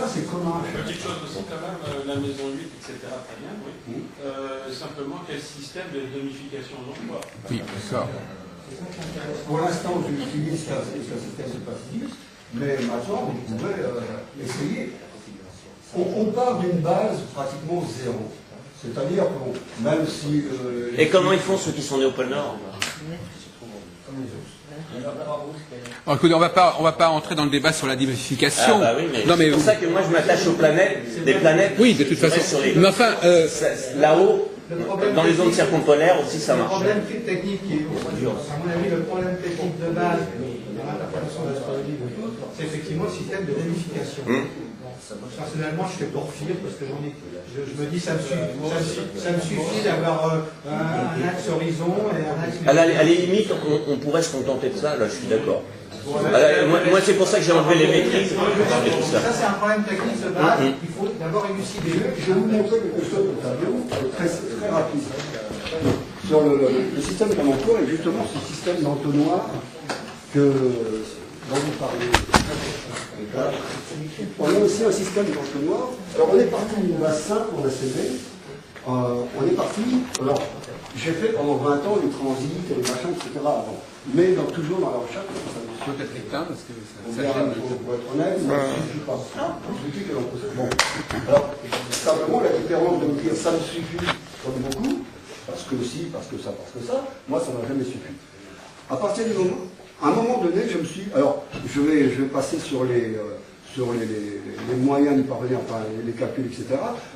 c'est commun. Petite chose aussi quand même, la maison 8, etc. Très bien, oui. Simplement, quel système de zonification d'emploi? Oui, d'accord. Pour l'instant, j'utilise un système de passe-10, mais maintenant, vous pouvez essayer. On part d'une base pratiquement zéro. C'est-à-dire que même si... Et comment ils font ceux qui sont nés au pôle Nord? Alors, écoutez, on va pas entrer dans le débat sur la diversification. Ah bah oui, mais non, mais c'est pour ça que moi je m'attache aux planètes, des planètes. Oui, de toute façon. Sur les... Mais enfin, là-haut, dans les zones circumpolaires aussi, ça marche. Le problème technique qui est, à mon avis, le problème technique de base dans l'interprétation de l'astrologie, c'est effectivement le système de zonification. Personnellement, je fais pour fier parce que je me dis ça me suffit d'avoir un axe horizon et un axe... À la limite, on pourrait se contenter de ça, là je suis d'accord. Moi c'est pour ça que j'ai enlevé les maîtrises. Ça c'est un problème technique de base, il faut d'abord élucider. Je vais vous montrer quelque chose de tableau très rapide. Sur le système qu'on emploie est justement ce système d'entonnoir dont vous parlez. On a aussi un système d'entonnoir. Alors on est parti d'une base simple en ACV. On est parti. Alors j'ai fait pendant 20 ans les transits, les machins, etc. avant. Mais toujours dans la recherche, ça peut-être éteint parce que ça gêne. Pour être honnête, ça ne suffit pas. Bon. Alors, simplement la différence de me dire ça me suffit comme beaucoup, parce que ça, moi ça m'a jamais suffi. À partir du moment, à un moment donné, je me suis. Alors, je vais passer sur les moyens d'y parvenir, enfin les calculs, etc.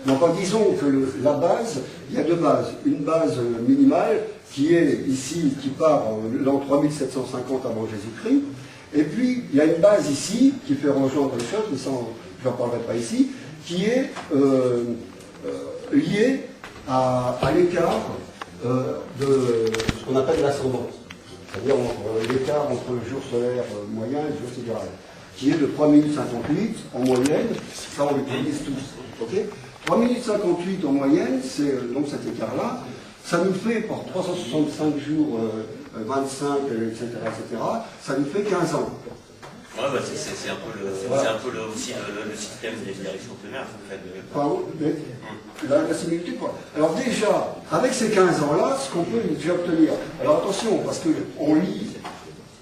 Mais enfin, disons que la base, il y a deux bases. Une base minimale qui est ici, qui part l'an 3750 avant Jésus-Christ. Et puis, il y a une base ici qui fait rejoindre les choses, mais ça, je n'en parlerai pas ici, qui est liée à l'écart de ce qu'on appelle l'ascendant. C'est-à-dire l'écart entre le jour solaire moyen et le jour sidéral, qui est de 3 minutes 58 en moyenne, ça on l'utilise tous. Okay, 3 minutes 58 en moyenne, c'est donc cet écart-là, ça nous fait pour 365 jours, 25, etc., ça nous fait 15 ans. Ouais, bah c'est un peu aussi le système des directions primaires, en fait. Pardon, mais la similitude, quoi. Alors déjà, avec ces 15 ans-là, ce qu'on peut déjà obtenir, alors attention, parce qu'on lit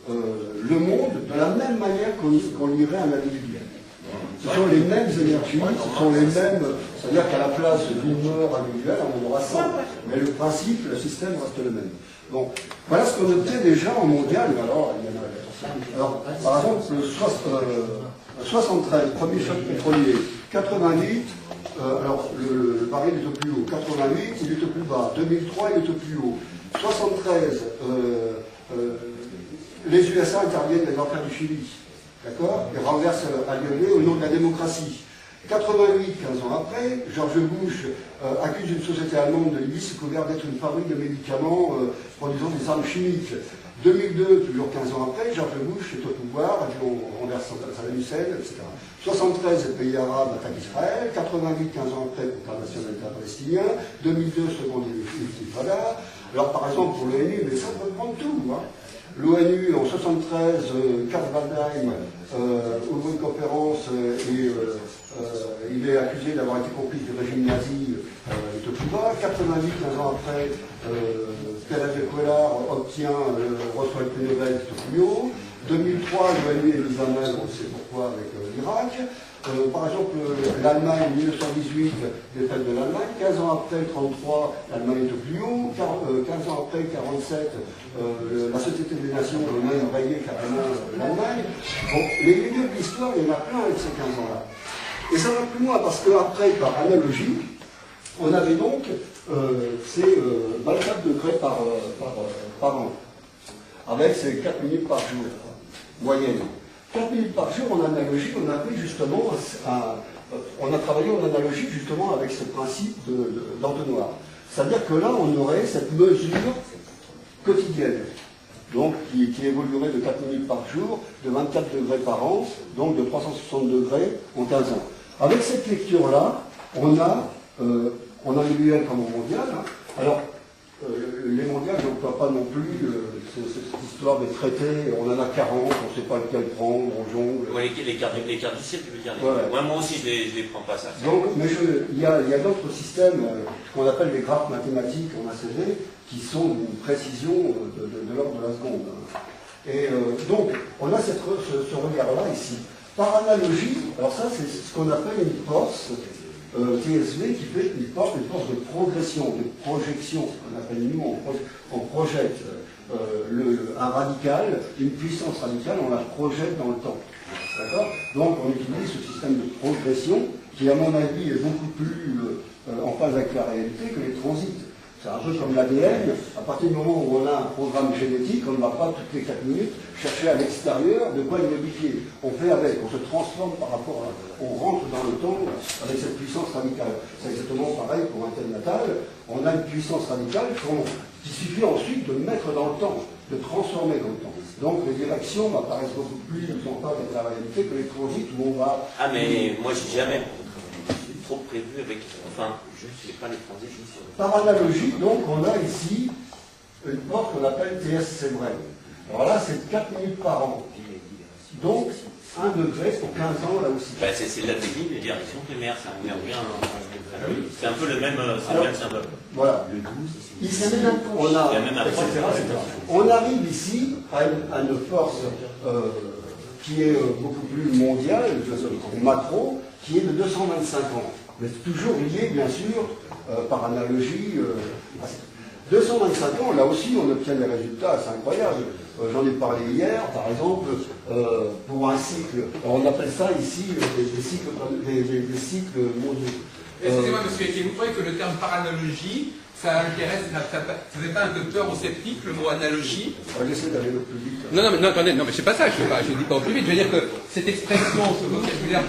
le monde de la même manière qu'on lirait un individuel. Ce sont les mêmes énergies, ce sont les mêmes, c'est-à-dire qu'à la place d'une mort individuelle, on aura 100. Mais le principe, le système reste le même. Donc, voilà ce qu'on obtient déjà en mondial. Alors, par exemple, 73, premier choc pétrolier, 88, alors le baril est au plus haut, 88, il est au plus bas, 2003, il est au plus haut, 73, les USA interviennent dans l'affaire du Chili, d'accord, et renversent Allende au nom de la démocratie. 88, 15 ans après, George Bush accuse une société allemande de Libye sous couvert d'être une fabrique de médicaments produisant des armes chimiques. 2002, toujours 15 ans après, George Bush est au pouvoir, on renverse Saddam Hussein, etc. 73, les pays arabes attaquent Israël. 88, 15 ans après, proclamation d'État palestinien. 2002, seconde intifada. Alors, par exemple, pour l'ONU, mais ça peut prendre tout. Hein. L'ONU, en 73, Karl Waldheim ouvre une conférence et il est accusé d'avoir été complice du régime nazi, est au pouvoir. 88, 15 ans après, Pérez de Cuellar reçoit le prix Nobel, est au plus haut. 2003, l'ONU est mise à main, on sait pourquoi, avec l'Irak. Par exemple, l'Allemagne, 1918, défaite de l'Allemagne. 15 ans après, 33, l'Allemagne est au plus haut. 15 ans après, 47, la Société des Nations a même rayé carrément l'Allemagne. Bon, les milieux de l'histoire, il y en a plein avec ces 15 ans-là. Et ça va plus loin, parce qu'après, par analogie, on avait donc ces 24 degrés par an, avec ces 4 minutes par jour, moyenne. 4 minutes par jour, en analogie, on a pris justement on a travaillé en analogie justement avec ce principe d'entonnoir. C'est-à-dire que là, on aurait cette mesure quotidienne, donc qui évoluerait de 4 minutes par jour, de 24 degrés par an, donc de 360 degrés en 15 ans. Avec cette lecture-là, on a en individuel comme en mondial. Hein. Alors, les mondiales, je n'emploie pas non plus cette histoire des traités, on en a 40, on ne sait pas lequel prendre, on jongle. Ouais, les cartes du ciel, tu veux dire. Ouais. Ouais, moi aussi, je les prends pas, ça. Donc, mais il y a d'autres systèmes, ce qu'on appelle les graphes mathématiques en ACV, qui sont d'une précision de l'ordre de la seconde. Et donc, on a ce regard-là ici. Par analogie, alors ça, c'est ce qu'on appelle une force TSV qui fait une force de progression, de projection, qu'on appelle nous, on projette un radical, une puissance radicale, on la projette dans le temps. D'accord? Donc on utilise ce système de progression qui, à mon avis, est beaucoup plus en phase avec la réalité que les transits. C'est un peu comme l'ADN, à partir du moment où on a un programme génétique, on ne va pas toutes les 4 minutes chercher à l'extérieur de quoi le modifier. On fait avec, on se transforme par rapport à... On rentre dans le temps avec cette puissance radicale. C'est exactement pareil pour un tel natal. On a une puissance radicale qu'il suffit ensuite de mettre dans le temps, de transformer dans le temps. Donc les directions m'apparaissent beaucoup plus en phase avec la réalité que les transits où on va... Ah mais moi j'ai jamais trop prévu avec... Enfin, je ne sais pas les transits. Par analogie, donc, on a ici une porte qu'on appelle TSC Brel. Alors là, c'est 4 minutes par an. Donc, 1 degré pour 15 ans, là aussi. Ben, c'est la technique de direction primaire, ça me revient. C'est un peu le même symbole. Voilà. Ici, on a, etc. On arrive ici à une force qui est beaucoup plus mondiale, macro, qui est de 225 ans. Mais toujours lié, bien sûr, par analogie. 225 ans, là aussi, on obtient des résultats assez incroyables. J'en ai parlé hier, par exemple, pour un cycle. Alors, on appelle ça ici des cycles mondiaux. Excusez-moi, monsieur Etienne, vous croyez que le terme par analogie, ça intéresse, ça fait pas un peu peur aux sceptiques, le mot analogie? J'essaie d'aller le plus vite. Non, mais c'est pas ça, je dis pas au plus vite. Je veux dire que cette expression, ce vocabulaire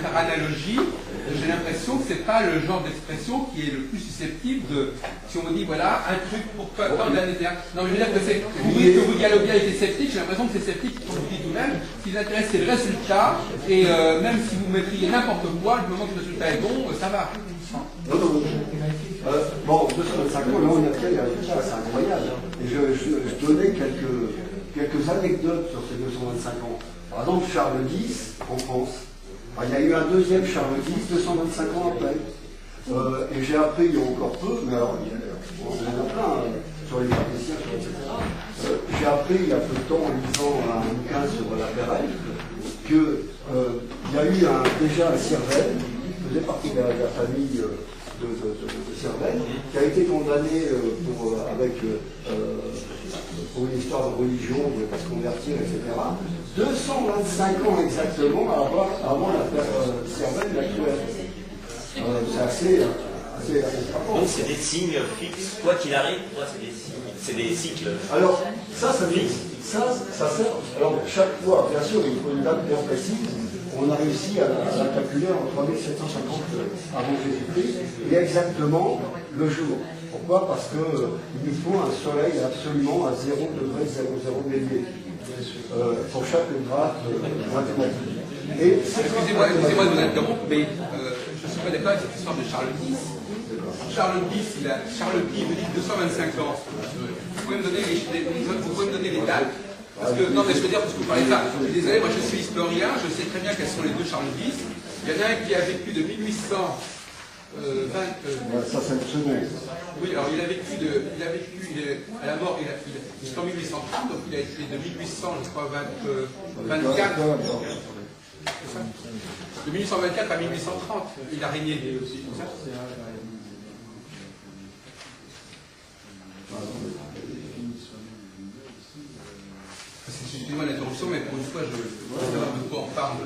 par analogie, j'ai l'impression que c'est pas le genre d'expression qui est le plus susceptible de, si on me dit voilà, un truc pour tant d'années derrière. Non, mais je veux dire que c'est, vous dites que vous dialoguez avec les sceptiques, j'ai l'impression que ces sceptiques, comme vous dites vous-même, ce qui les intéresse c'est le résultat, et même si vous mettriez n'importe quoi, du moment que le résultat est bon, ça va. Non. Bon, 225 ans, là on a fait les résultats, c'est incroyable. Et je donnais quelques anecdotes sur ces 225 ans. Par exemple, Charles X en France. Il y a eu un deuxième Charles X, 225 ans après. Et j'ai appris il y a encore peu, mais alors, il y en a plein sur les pharmaciens, etc. J'ai appris il y a peu de temps en lisant un bouquin sur la PRL qu'il y a eu déjà un Sirven, qui faisait partie de la famille de Sirven, qui a été condamné pour une histoire de religion, de se convertir, etc. 225 ans exactement avant l'affaire Sirven, la cruelle. C'est assez frappant. Donc c'est des signes fixes, quoi qu'il arrive, c'est des cycles. Alors, ça sert. Alors, chaque fois, bien sûr, il faut une date bien précise. On a réussi à la calculer en 3750 avant Jésus-Christ, et exactement le jour. Pourquoi? Parce qu'il nous faut un soleil absolument à 0,00 bélier pour chaque graphe mathématique. Excusez-moi de vous interrompre, mais je ne suis pas d'accord avec cette histoire de Charles X. Charles X me dit 225 ans. Vous pouvez me donner les dates? Parce que, non, mais je veux dire, parce que vous parlez de ça. Je suis désolé, moi je suis historien, je sais très bien quels sont les deux Charles X. Il y en a un qui a vécu de 1800. Ça, c'est une seconde. Oui, alors il a vécu à la mort, jusqu'en 1830, donc il a été de 1800, je crois, 24. De 1824 à 1830, il a régné lui aussi. Excusez-moi l'interruption, mais pour une fois, je veux savoir de quoi on parle.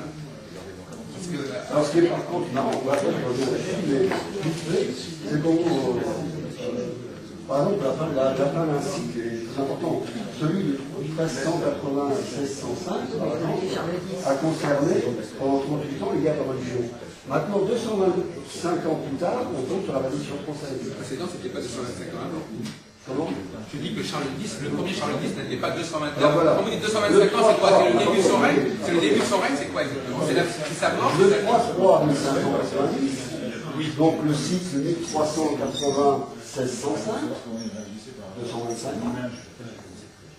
Alors, ce qui est par contre marrant, on va faire mais c'est comment, par exemple, la fin d'un cycle est très important. Celui de 1380 à 1605, par exemple, a concerné pendant 38 ans les guerres de religion. Maintenant, 225 ans plus tard, on tombe sur la Révolution française. Le précédent, c'était pas 225 ans avant. Comment? Je dis que Charles X, le premier Charles X n'était pas 225 ans. Voilà. Quand vous dites 225 ans, c'est quoi? C'est le début de son règne? C'est le début de son règne, c'est quoi exactement? C'est sa mort? Le 3 à 1590. Oui. Donc le cycle 1380 1605. 225 ans.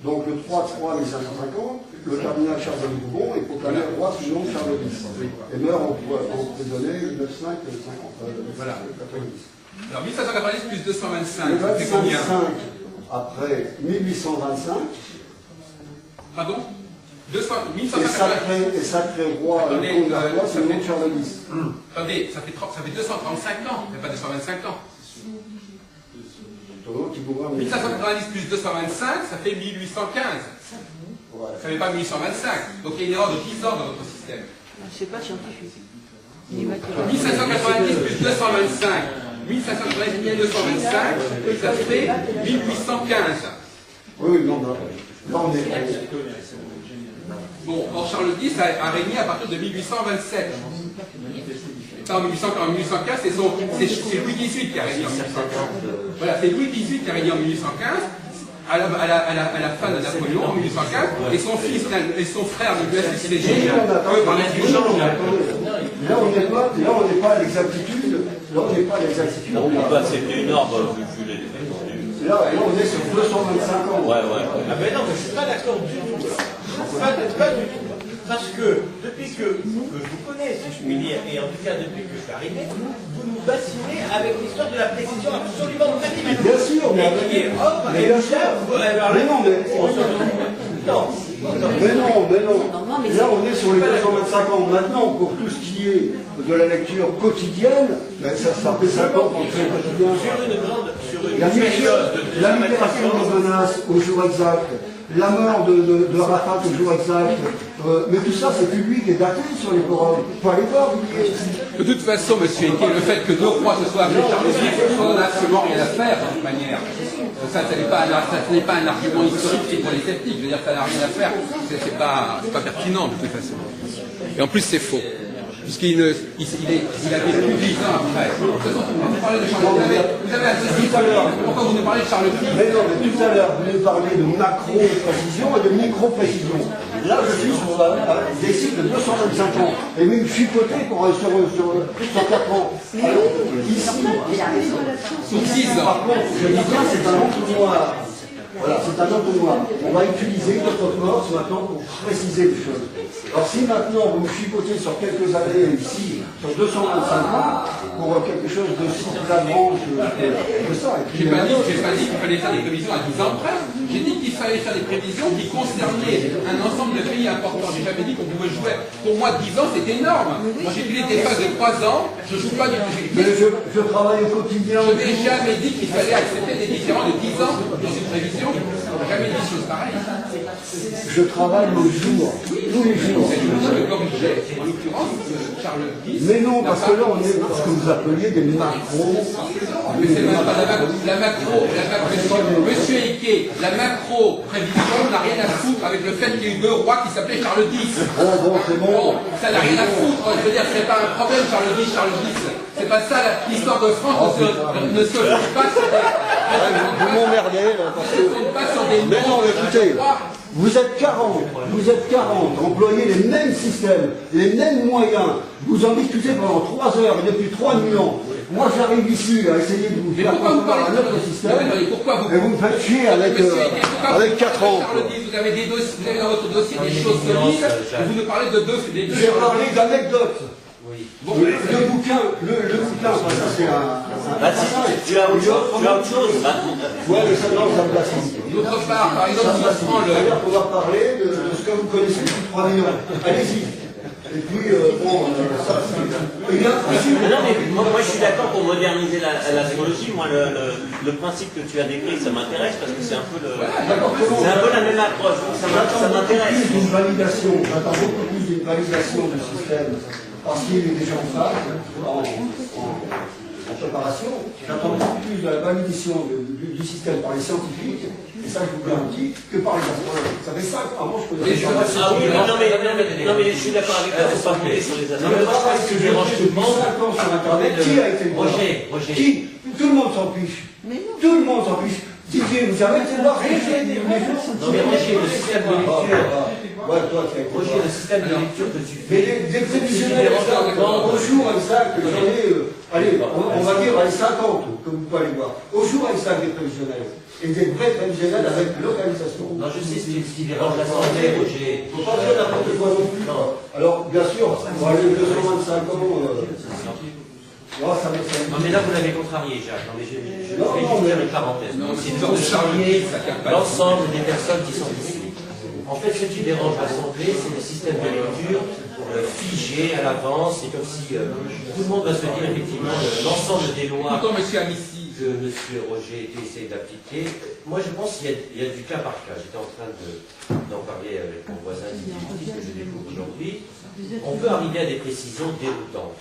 Donc le 3-3 1550, le cardinal Charles de Bourbon est proclamé roi sous le nom de Charles X. Et meurt emprisonné 9-5-50. Voilà. 90. Alors 1590 plus 225, Le ça fait combien 25 après 1825, Pardon 200, et 1590. sacré roi le Attendez, comte d'Artois sous le nom de Charles X. Attendez, ça fait 235 ans, mais pas 225 ans. Qui pourra 1590 plus 225, ça fait 1815. Voilà. Ça fait pas 1825. Donc il y a une erreur de 10 ans dans notre système. C'est pas scientifique. 1590 plus 225, 1590 plus 225, ça fait 1815. Oui, non, là on est. Bon, or Charles X a régné à partir de 1827. En 1815, c'est Louis XVIII qui a régné en 1815. Voilà, c'est Louis XVIII qui a régné en 1815, à la fin de Napoléon en 1815, et son fils et son frère ne lui assistent par l'influence. Là, on n'est pas à l'exactitude. Là, on n'est pas à l'exactitude. On peut accepter une ordre vu les défaites. Là, on est sur 225 ans. Ouais. Ah ben non, mais je suis pas d'accord du tout. Pas du tout. Parce que depuis que je vous connais, si je puis dire, et en tout cas depuis que je suis arrivé, vous nous bassinez avec l'histoire de la précision absolument mathématique. Bien sûr, mais bien sûr. Mais non, Là, on est sur les 225 ans. Maintenant, pour tout ce qui est de la lecture quotidienne, ça fait 5 ans qu'on fait quotidien. La libération de Menace au jour exact, la mort de Arafat au jour exact, mais tout ça, c'est public et daté sur les forums. Il faut aller voir, De toute façon, monsieur Eke, le fait que deux rois se soient appelés Charles X, ça n'en a absolument rien à faire, de toute manière. Ça n'est pas un argument historique pour les sceptiques. Je veux dire, ça n'a rien à faire. C'est pas pertinent, de toute façon. Et en plus, c'est faux. Puisqu'il a vécu 10 ans après. De toute façon, vous parlez de Charles X. Vous avez assisté tout à l'heure. Pourquoi vous nous parlez de Charles X? Mais non, mais tout à l'heure, vous nous parlez de macro-précision et de micro-précision. Là, je suis sur des cycles de 225 ans. Et même chipoté sur 4 ans. Alors, ici, Sur 6 ans. par contre, je dis bien, c'est un entonnoir. Voilà, c'est un entonnoir. On va utiliser notre force maintenant pour préciser les choses. Alors si maintenant vous me chipotez sur quelques années ici, sur 225 ans, pour quelque chose de si flagrant que ça. J'ai pas dit qu'il fallait faire des prévisions à 10 ans près. J'ai dit qu'il fallait faire des prévisions qui concernaient un ensemble de pays importants. J'ai jamais dit qu'on pouvait jouer. Pour moi, 10 ans, c'est énorme. Moi, j'ai utilisé des phases de 3 ans. Je joue pas du tout. Mais je travaille au quotidien. Je n'ai jamais dit qu'il fallait accepter des différends de 10 ans dans une prévision. Je n'ai jamais dit des choses pareilles. Je travaille au jour, tous les jours. C'est une chose de corriger, en l'occurrence, Charles X. Mais non, parce que là, on est dans ce que vous appeliez des macros. Mais c'est même pas la macro. Monsieur Eke, la macro-prévision n'a rien à foutre avec le fait qu'il y ait eu 2 rois qui s'appelaient Charles X. Bon, c'est bon. Bon, ça n'a rien à foutre. Je veux dire, c'est pas un problème, Charles X. C'est pas ça, l'histoire de France ne se fonde pas sur des... Vous m'emmerdez, là, parce que... pas sur des Mais non, noms écoutez, vous êtes 40, employez les mêmes systèmes, les mêmes moyens, vous en discutez pendant 3 heures et depuis 3 nuits. Moi j'arrive ici à essayer de vous Mais faire pourquoi vous comprendre parlez un autre système, de... et vous me faites chier avec 4 ans. Charles X, vous avez dans votre dossier des choses solides, et vous nous parlez de deux... J'ai parlé d'anecdotes. Bon, Le bouquin, ça c'est un... Bah si, tu as autre chose. Ouais, mais ça, non, ça me passe. d'autre part, par exemple, si on prend le... C'est-à-dire qu'on va parler de ce que vous connaissez depuis 3 millions. Allez-y. Et puis, ça, c'est bien possible. Non, mais moi je suis d'accord pour moderniser l'astrologie. Moi, le principe que tu as décrit, ça m'intéresse parce que c'est un peu la même approche. Ça m'intéresse. J'attends beaucoup plus d'une validation du système parce qu'il est déjà en phase, en préparation. J'attends beaucoup plus de la validation du système par les scientifiques, et ça je vous garantis, que par les astrologues. Ça fait 5 ans, je connais les Ah oui, non mais je suis d'accord avec toi, faut pas couler sur les Non, mais astrologues. parce que j'ai depuis 5 ans sur Internet, qui a été Roger. Qui? Tout le monde s'en fiche. Tout le monde s'en fiche. Didier, vous avez été voir ce que j'ai dit. Non mais Roger, le système de lecture. Ouais, toi, tu as été Roger, le système de lecture que tu mais fais. des prévisionnels, au jour exact, j'en ai, allez, on va dire, allez, 50 que vous pouvez aller voir. Au jour exact des prévisionnels. et des vrais thèmes généraux avec localisation. Non, je sais ce qui dérange l'Assemblée, Roger. Il ne faut pas dire n'importe quoi non plus. Non. Alors, bien sûr, on va aller 225 ans. Non, mais là, vous l'avez contrarié, Jacques. Non, mais je vais juste faire une parenthèse. Non, mais C'est c'est de une sorte de contrarier charge. l'ensemble des personnes qui sont ici. En fait, ce qui dérange l'Assemblée, c'est le système de lecture figé à l'avance. C'est comme si tout le monde va se dire effectivement l'ensemble des lois Pourtant, monsieur Amici, que M. Roger essaie d'appliquer. Moi, je pense qu'il y a du cas par cas. J'étais en train d'en parler avec mon voisin que je découvre aujourd'hui. On peut arriver à des précisions déroutantes.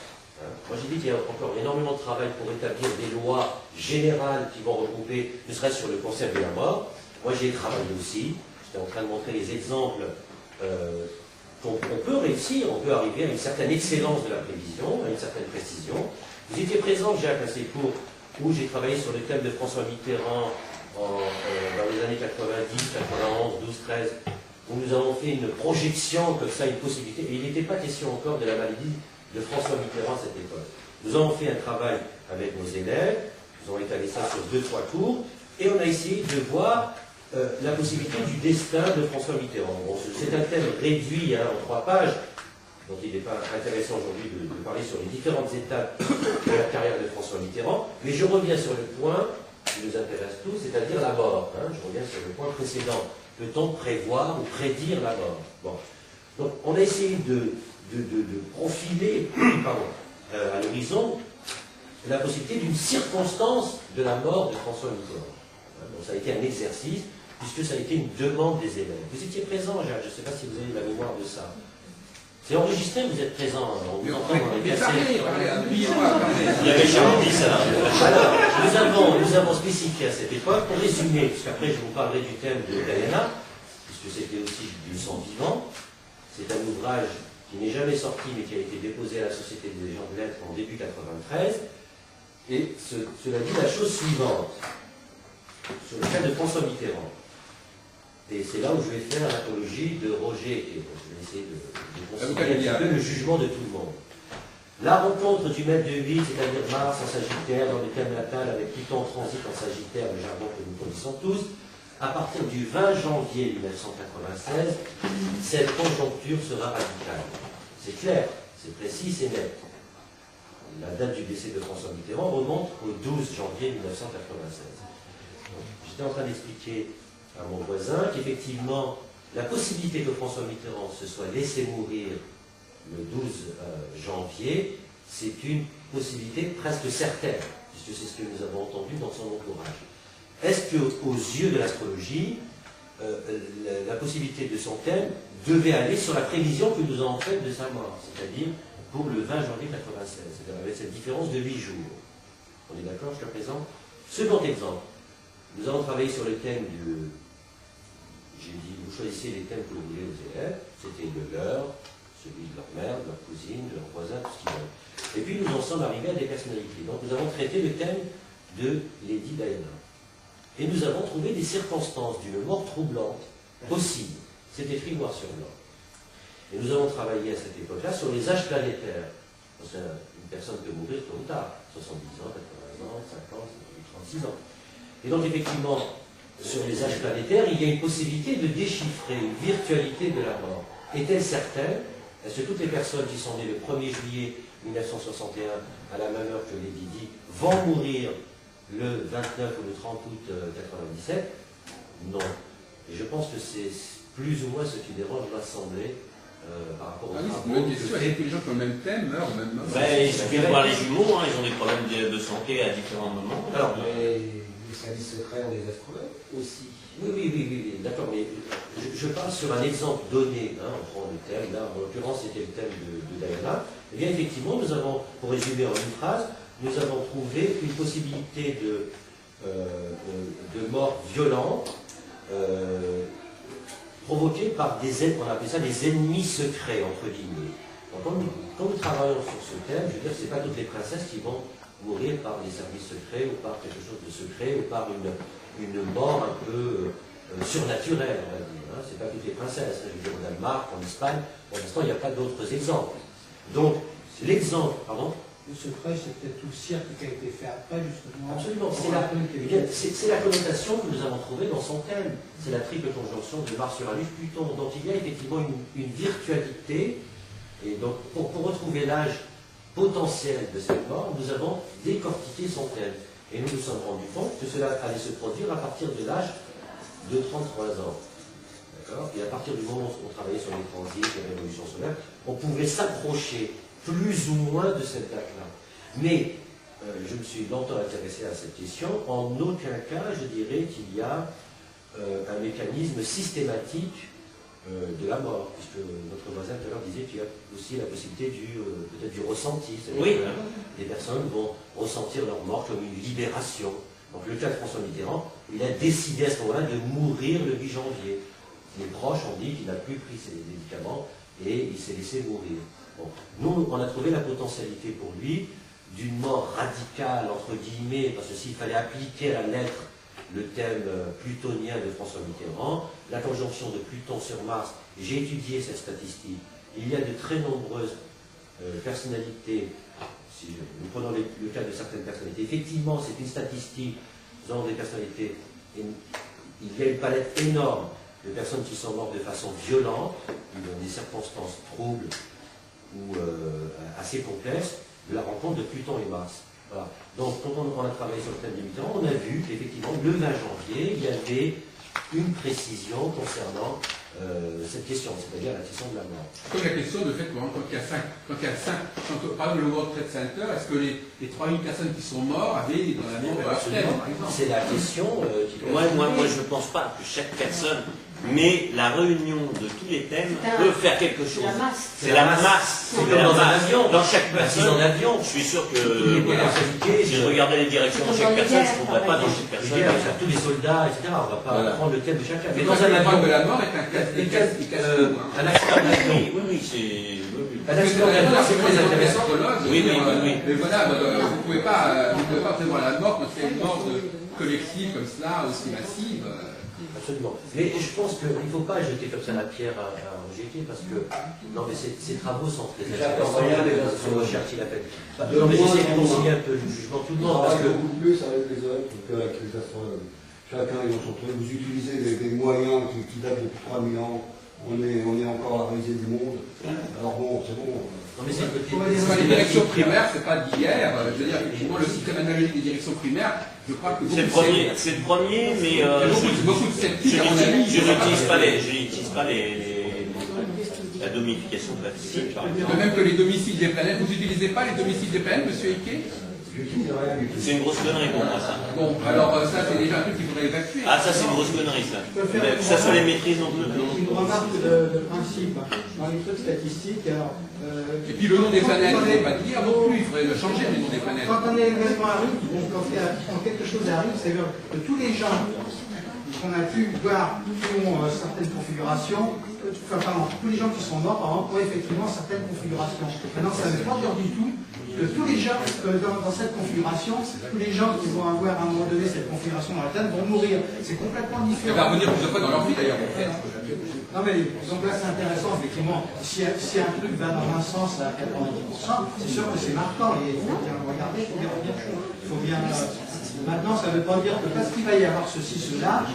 Moi, j'ai dit qu'il y a encore énormément de travail pour établir des lois générales qui vont regrouper, ne serait-ce sur le concept de la mort. Moi, j'y ai travaillé aussi. J'étais en train de montrer les exemples qu'on peut réussir. On peut arriver à une certaine excellence de la prévision, à une certaine précision. Vous étiez présent, Jacques, à ces cours où j'ai travaillé sur le thème de François Mitterrand dans les années 90, 91, 12, 13, où nous avons fait une projection comme ça, une possibilité. Et il n'était pas question encore de la maladie de François Mitterrand à cette époque. Nous avons fait un travail avec nos élèves, nous avons étalé ça sur 2-3 cours, et on a essayé de voir la possibilité du destin de François Mitterrand. Bon, c'est un thème réduit en 3 pages, donc il n'est pas intéressant aujourd'hui de parler sur les différentes étapes de la carrière de François Mitterrand, mais je reviens sur le point qui nous intéresse tous, c'est-à-dire la mort. Je reviens sur le point précédent. Peut-on prévoir ou prédire la mort? Bon. Donc on a essayé de profiler à l'horizon la possibilité d'une circonstance de la mort de François Mitterrand. Donc ça a été un exercice, puisque ça a été une demande des élèves. Vous étiez présent, Jacques, je ne sais pas si vous avez la mémoire de ça. C'est enregistré, vous êtes présent. On vous entend dans les cassettes. appuyez-moi à parler. Il y avait Charles ça. Alors, nous avons spécifié à cette époque, pour résumer, puisqu'après je vous parlerai du thème de Diana, puisque c'était aussi du sang vivant. C'est un ouvrage qui n'est jamais sorti, mais qui a été déposé à la Société des gens de lettres en début 93. Et cela dit la chose suivante, sur le thème de François Mitterrand. Et c'est là où je vais faire l'apologie de Roger, et je vais essayer de considérer un petit peu le jugement de tout le monde. La rencontre du maître de 8, c'est-à-dire Mars en Sagittaire, dans le thème natal, avec Pluton en transit en Sagittaire, le jargon que nous connaissons tous, à partir du 20 janvier 1996, cette conjoncture sera radicale. C'est clair, c'est précis, c'est net. La date du décès de François Mitterrand remonte au 12 janvier 1996. J'étais en train d'expliquer à mon voisin qu'effectivement, la possibilité que François Mitterrand se soit laissé mourir le 12 janvier, c'est une possibilité presque certaine, puisque c'est ce que nous avons entendu dans son entourage. Est-ce qu'aux yeux de l'astrologie, la possibilité de son thème devait aller sur la prévision que nous avons faite de sa mort, c'est-à-dire pour le 20 janvier 1996, c'est-à-dire avec cette différence de 8 jours. On est d'accord jusqu'à présent? Second exemple, nous avons travaillé sur le thème de... J'ai dit, vous choisissez les thèmes que vous voulez aux élèves, c'était de leur, celui de leur mère, de leur cousine, de leur voisin, tout ce qu'ils veulent. Et puis nous en sommes arrivés à des personnalités. Donc nous avons traité le thème de Lady Diana. Et nous avons trouvé des circonstances d'une mort troublante possible. C'était écrit noir sur blanc. Et nous avons travaillé à cette époque-là sur les âges planétaires. Parce qu'une personne peut mourir tôt ou tard, 70 ans, 80 ans, 50, 36 ans. Et donc effectivement, sur les âges planétaires, il y a une possibilité de déchiffrer une virtualité de la mort. Est-elle certaine? Est-ce que toutes les personnes qui sont nées le 1er juillet 1961 à la même heure que Lady Di vont mourir le 29 ou le 30 août 1997? Non. Et je pense que c'est plus ou moins ce qui dérange l'Assemblée par rapport aux travaux. Est-ce que les gens qui ont le même thème meurent au même moment? Il suffit de voir les jumeaux, ils ont des problèmes de santé à différents moments. Alors, les services secrets ont des astrologues aussi. Oui, d'accord, mais je parle sur un exemple donné, on prend le thème, là, en l'occurrence c'était le thème de Diana. Eh bien effectivement, nous avons, pour résumer en une phrase, nous avons trouvé une possibilité de mort violente provoquée par on appelle ça des ennemis secrets, entre guillemets. Donc, quand nous travaillons sur ce thème, je veux dire, ce n'est pas toutes les princesses qui vont mourir par des services secrets ou par quelque chose de secret ou par une mort un peu surnaturelle, on va dire. Ce n'est pas toutes les princesses. Je veux dire, au Danemark, en Espagne, pour l'instant, il n'y a pas d'autres exemples. Donc, l'exemple, pardon? Le secret, c'est peut-être tout le cirque qui a été fait après, justement. Absolument, c'est la connotation que nous avons trouvée dans son thème. C'est la triple conjonction de Mars, Uranus, Pluton. Donc il y a effectivement une virtualité. Et donc pour retrouver l'âge potentiel de cette mort, nous avons décortiqué son thème. Et nous nous sommes rendus compte que cela allait se produire à partir de l'âge de 33 ans. Et à partir du moment où on travaillait sur les transits, les révolutions solaires, on pouvait s'approcher plus ou moins de cette date-là. Mais je me suis longtemps intéressé à cette question. En aucun cas, je dirais qu'il y a un mécanisme systématique de la mort, puisque notre voisin tout à l'heure disait qu'il y a aussi la possibilité peut-être du ressenti. Oui. Les personnes vont ressentir leur mort comme une libération. Donc le cas de François Mitterrand, il a décidé à ce moment-là de mourir le 8 janvier. Les proches ont dit qu'il n'a plus pris ses médicaments et il s'est laissé mourir. Bon. Nous, on a trouvé la potentialité pour lui d'une mort radicale, entre guillemets, parce que s'il fallait appliquer à la lettre le thème plutonien de François Mitterrand, la conjonction de Pluton sur Mars, j'ai étudié cette statistique. Il y a de très nombreuses personnalités, si nous prenons le cas de certaines personnalités, effectivement, c'est une statistique, nous avons des personnalités, il y a une palette énorme de personnes qui sont mortes de façon violente, dans des circonstances troubles ou assez complexes, de la rencontre de Pluton et Mars. Voilà. Donc, quand on a travaillé sur le thème des Mitterrand, on a vu qu'effectivement, le 20 janvier, il y avait une précision concernant cette question, c'est-à-dire la question de la mort. Comme la question de fait, quand il y a 5, par exemple le World Trade Center, est-ce que les 3000 personnes qui sont mortes avaient dans la mort de leur thème, par exemple? C'est la question Moi, je ne pense pas que chaque personne, mais la réunion de tous les thèmes peut faire quelque chose. C'est la masse. C'est comme dans un avion. Dans chaque Personne personne, en avion. je suis sûr que si je je regardais les directions de chaque personne, je ne trouverais pas dans chaque personne. faire tous les soldats, etc. On ne va pas prendre le thème de chacun. Mais dans un Le avion, de la mort est un casse un accident d'avion. Oui, c'est... Un accident d'avion, c'est très intéressant. Oui. Mais voilà, vous ne pouvez pas prévoir la mort quand c'est une mort collective comme cela, aussi massive. Absolument. Mais je pense qu'il ne faut pas jeter comme ça la pierre à Roger, parce que non, mais ces travaux sont très intéressants. Son recherche, il a fait. Non, mais j'essaie de concilier un peu le jugement de tout le monde. Parce que beaucoup plus avec les hommes qu'avec les astronomes. Chacun est dans son truc. Vous utilisez des moyens qui datent depuis 3000 ans. On est encore à la risée du monde. Alors bon, c'est bon. non, mais c'est le côté. Les directions primaires, c'est pas d'hier. Je veux dire, effectivement, le système analogique des directions primaires, je crois que C'est le premier, mais beaucoup de sceptiques, à mon avis. je n'utilise pas la domification de la physique, par exemple. De même que les domiciles des planètes. Vous n'utilisez pas les domiciles des planètes, monsieur Ike? C'est une grosse connerie pour moi, ça. Bon, alors ça, c'est déjà un truc qu'il faudrait évacuer. Ah, ça, c'est une grosse connerie, ça. Mais ça, ça les maîtrise non plus. Une remarque de principe. Dans les trucs statistiques, alors, Et puis le nom des planètes, il n'est pas dire non plus, il faudrait le changer, le nom des planètes. quand un événement arrive, donc quand quelque chose arrive, c'est-à-dire que tous les gens qu'on a pu voir qui ont certaines configurations, tous les gens qui sont morts, par exemple, ont effectivement certaines configurations. Maintenant, ça ne veut pas dire du tout que tous les gens, dans cette configuration, tous les gens qui vont avoir à un moment donné cette configuration dans la Terre vont mourir. C'est complètement Ça différent. va revenir plusieurs fois dans leur vie d'ailleurs, peut-être. Non mais, donc là c'est intéressant, effectivement. Si un truc va dans un sens à 90%, c'est sûr que c'est marquant et il faut bien le regarder, il faut bien... Maintenant, ça ne veut pas dire que parce qu'il va y avoir ceci, cela,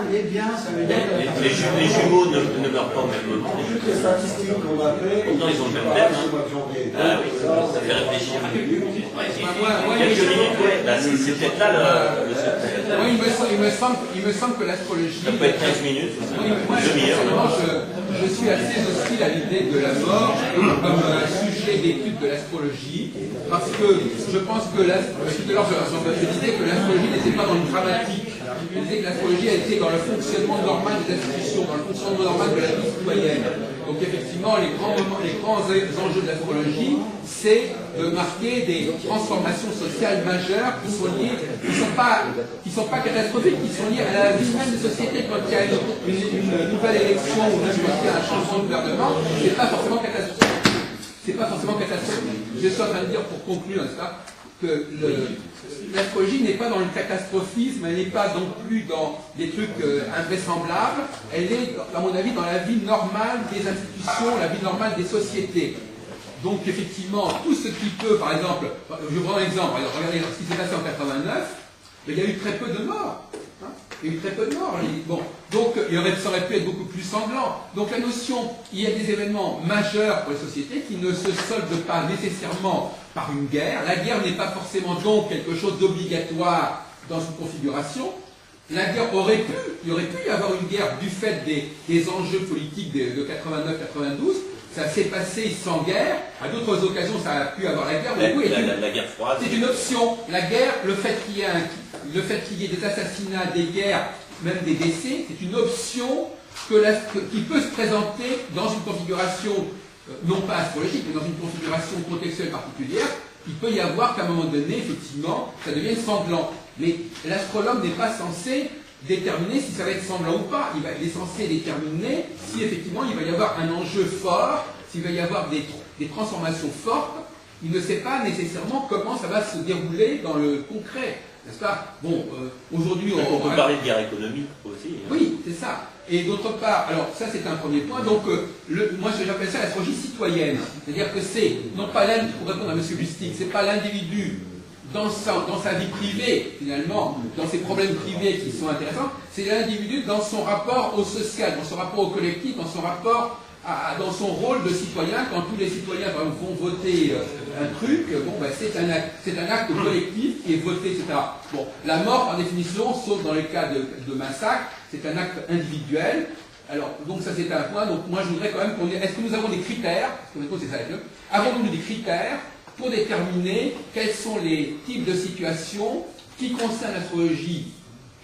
eh bien, ça veut dire que... Les jumeaux ne meurent pas au même moment. Toutes les statistiques qu'on a fait, Pourtant, ils ont le même thème. Ah oui, ça fait réfléchir. Quelques minutes, ouais. C'est peut-être là le secret. Moi, il me semble que l'astrologie... Ça peut être 15 minutes, Moi, personnellement, je suis assez hostile à l'idée de la mort comme un sujet d'étude de l'astrologie, parce que je pense que je disais que l'astrologie n'était pas dans le dramatique. Je disais que l'astrologie a été dans le fonctionnement normal des institutions, dans le fonctionnement normal de la vie citoyenne. Donc effectivement, les grands enjeux de l'astrologie, c'est de marquer des transformations sociales majeures qui sont liées, qui sont pas catastrophiques, qui sont liées à la vie même des sociétés. Quand il y a une nouvelle élection ou même quand il y a un changement de gouvernement, c'est pas forcément catastrophique. C'est pas forcément catastrophique. Je suis en train de dire, pour conclure, que l'astrologie n'est pas dans le catastrophisme, elle n'est pas non plus dans des trucs invraisemblables, elle est, à mon avis, dans la vie normale des institutions, la vie normale des sociétés. Donc effectivement, tout ce qui peut, par exemple, je prends un exemple, alors, regardez ce qui s'est passé en 89, il y a eu très peu de morts. Hein, il y a eu très peu de morts. Bon, donc ça aurait pu être beaucoup plus sanglant. Donc la notion, il y a des événements majeurs pour les sociétés qui ne se soldent pas nécessairement par une guerre. La guerre n'est pas forcément donc quelque chose d'obligatoire dans une configuration. La guerre il aurait pu y avoir une guerre du fait des enjeux politiques de 89-92. Ça s'est passé sans guerre. À d'autres occasions, ça a pu avoir la guerre. La guerre froide. C'est une option. La guerre, le fait qu'il y ait des assassinats, des guerres, même des décès, c'est une option qui peut se présenter dans une configuration, non pas astrologique, mais dans une configuration contextuelle particulière. Il peut y avoir qu'à un moment donné, effectivement, ça devienne sanglant. Mais l'astrologue n'est pas censé déterminer si ça va être sanglant ou pas. Il est censé déterminer si effectivement il va y avoir un enjeu fort, s'il va y avoir des transformations fortes. Il ne sait pas nécessairement comment ça va se dérouler dans le concret. N'est-ce pas? Bon, aujourd'hui... On peut parler de guerre économique aussi. Hein. Oui, c'est ça. Et d'autre part, alors ça c'est un premier point, donc moi j'appelle ça l'astrologie citoyenne. C'est-à-dire que c'est, non pas l'individu, pour répondre à M. Lustig, c'est pas l'individu dans sa vie privée, finalement, dans ses problèmes privés qui sont intéressants, c'est l'individu dans son rapport au social, dans son rapport au collectif, dans son rapport dans son rôle de citoyen. Quand tous les citoyens vont voter un truc, bon, ben, c'est un acte collectif qui est voté, etc. Bon, la mort, par définition, sauf dans les cas de massacre, c'est un acte individuel. Alors, donc ça c'est un point. Donc moi je voudrais quand même qu'on ait... Est-ce que nous avons des critères? Parce que c'est ça, avons-nous des critères pour déterminer quels sont les types de situations qui concernent l'astrologie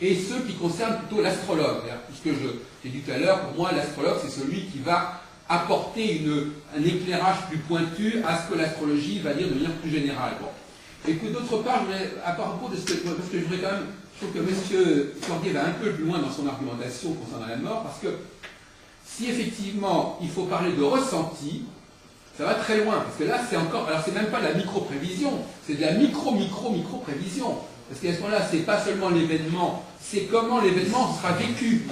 et ceux qui concernent plutôt l'astrologue? Puisque j'ai dit tout à l'heure, pour moi l'astrologue c'est celui qui va apporter un éclairage plus pointu à ce que l'astrologie va dire de manière plus générale. Bon. Et que d'autre part, à propos de ce que, parce que je voudrais quand même, je trouve que M. Cordier va un peu plus loin dans son argumentation concernant la mort, parce que si effectivement il faut parler de ressenti, ça va très loin, parce que là c'est encore, alors c'est même pas de la micro-prévision, c'est de la micro-prévision. Parce qu'à ce moment-là, c'est pas seulement l'événement, c'est comment l'événement sera vécu.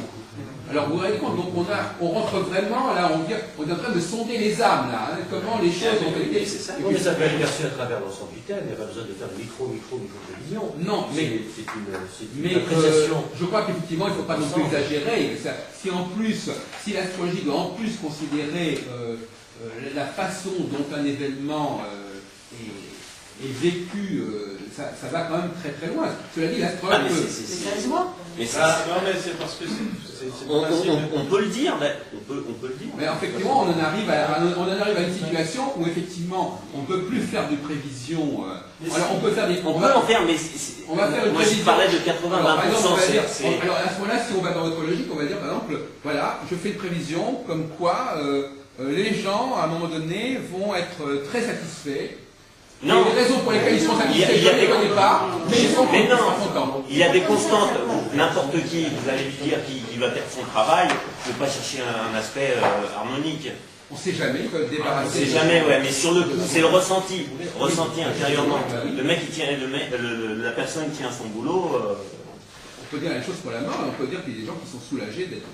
Alors vous vous rendez compte, donc on rentre vraiment, là on est en train de sonder les âmes, là, hein, comment les choses ont été... C'est ça. Mais ça peut être perçu à travers l'ensemble du thème, il n'y a pas besoin de faire de micro-prévision. Non, mais c'est une appréciation. Je crois qu'effectivement, il ne faut pas non plus exagérer. Si l'astrologie doit en plus considérer la façon dont un événement est vécu, ça va quand même très très loin. Cela dit, l'astrologue Mais c'est parce que on peut le dire, on peut le dire. Mais effectivement, on en arrive à une situation où effectivement, on ne peut plus faire de prévision. Alors on peut faire des... On va en faire, mais on va faire une moi prévision. je parlais de 80-20%. Alors à ce moment-là, si on va dans votre logique, on va dire par exemple, voilà, je fais une prévision comme quoi les gens, à un moment donné, vont être très satisfaits. Non. Les raisons pour lesquelles ils sont satisfaits, je ne les connais pas, mais ils sont contents. Il y a des constantes. N'importe qui, vous allez lui dire qui va faire son travail, ne peut pas chercher un aspect harmonique. On ne sait jamais, ils peuvent débarrasser. On ne sait jamais, ouais, mais sur le coup, c'est le ressenti intérieurement. Le mec qui tient, la personne qui tient son boulot. On peut dire la même chose pour la mort, on peut dire qu'il y a des gens qui sont soulagés d'être.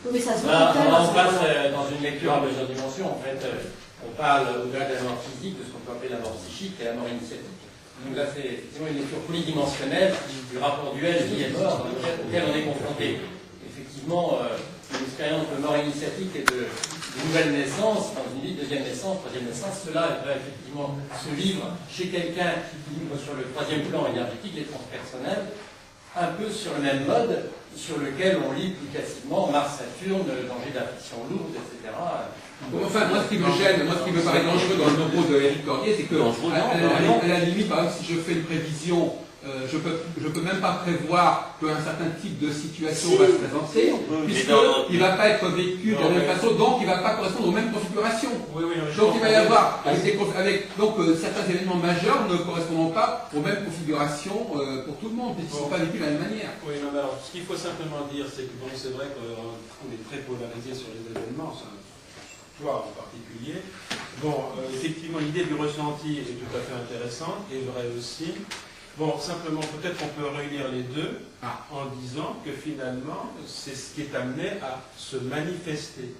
Oui, mais ça se Là, voit. on passe dans une lecture à plusieurs dimensions. En fait, on parle au-delà de la mort physique, de ce qu'on peut appeler la mort psychique et la mort initiatique. Donc là, c'est effectivement une lecture polydimensionnelle du rapport duel vie et mort auquel on est confronté. Effectivement, une expérience de mort initiatique et de nouvelle naissance, dans une vie, deuxième naissance, troisième naissance, cela va effectivement se vivre chez quelqu'un qui livre sur le troisième plan énergétique, les transpersonnels, un peu sur le même mode sur lequel on lit plus facilement Mars-Saturne, danger d'affliction lourde, etc. Enfin, moi, ce qui me gêne, ce qui me paraît dangereux dans le propos de Éric Cordier, c'est que, à la limite, par exemple, si je fais une prévision, je peux même pas prévoir qu'un certain type de situation va se présenter, puisqu'il ne va pas être vécu de la même façon, donc il ne va pas correspondre aux mêmes configurations. Donc il va y avoir, certains événements majeurs ne correspondront pas aux mêmes configurations pour tout le monde, puisqu'ils ne sont pas vécus de la même manière. Oui, non, mais alors, ce qu'il faut simplement dire, c'est que bon, c'est vrai qu'on est très polarisé sur les événements, c'est un choix en particulier. Bon, effectivement, l'idée du ressenti est tout à fait intéressante, et vraie aussi. Bon, simplement, peut-être qu'on peut réunir les deux en disant que finalement, c'est ce qui est amené à se manifester.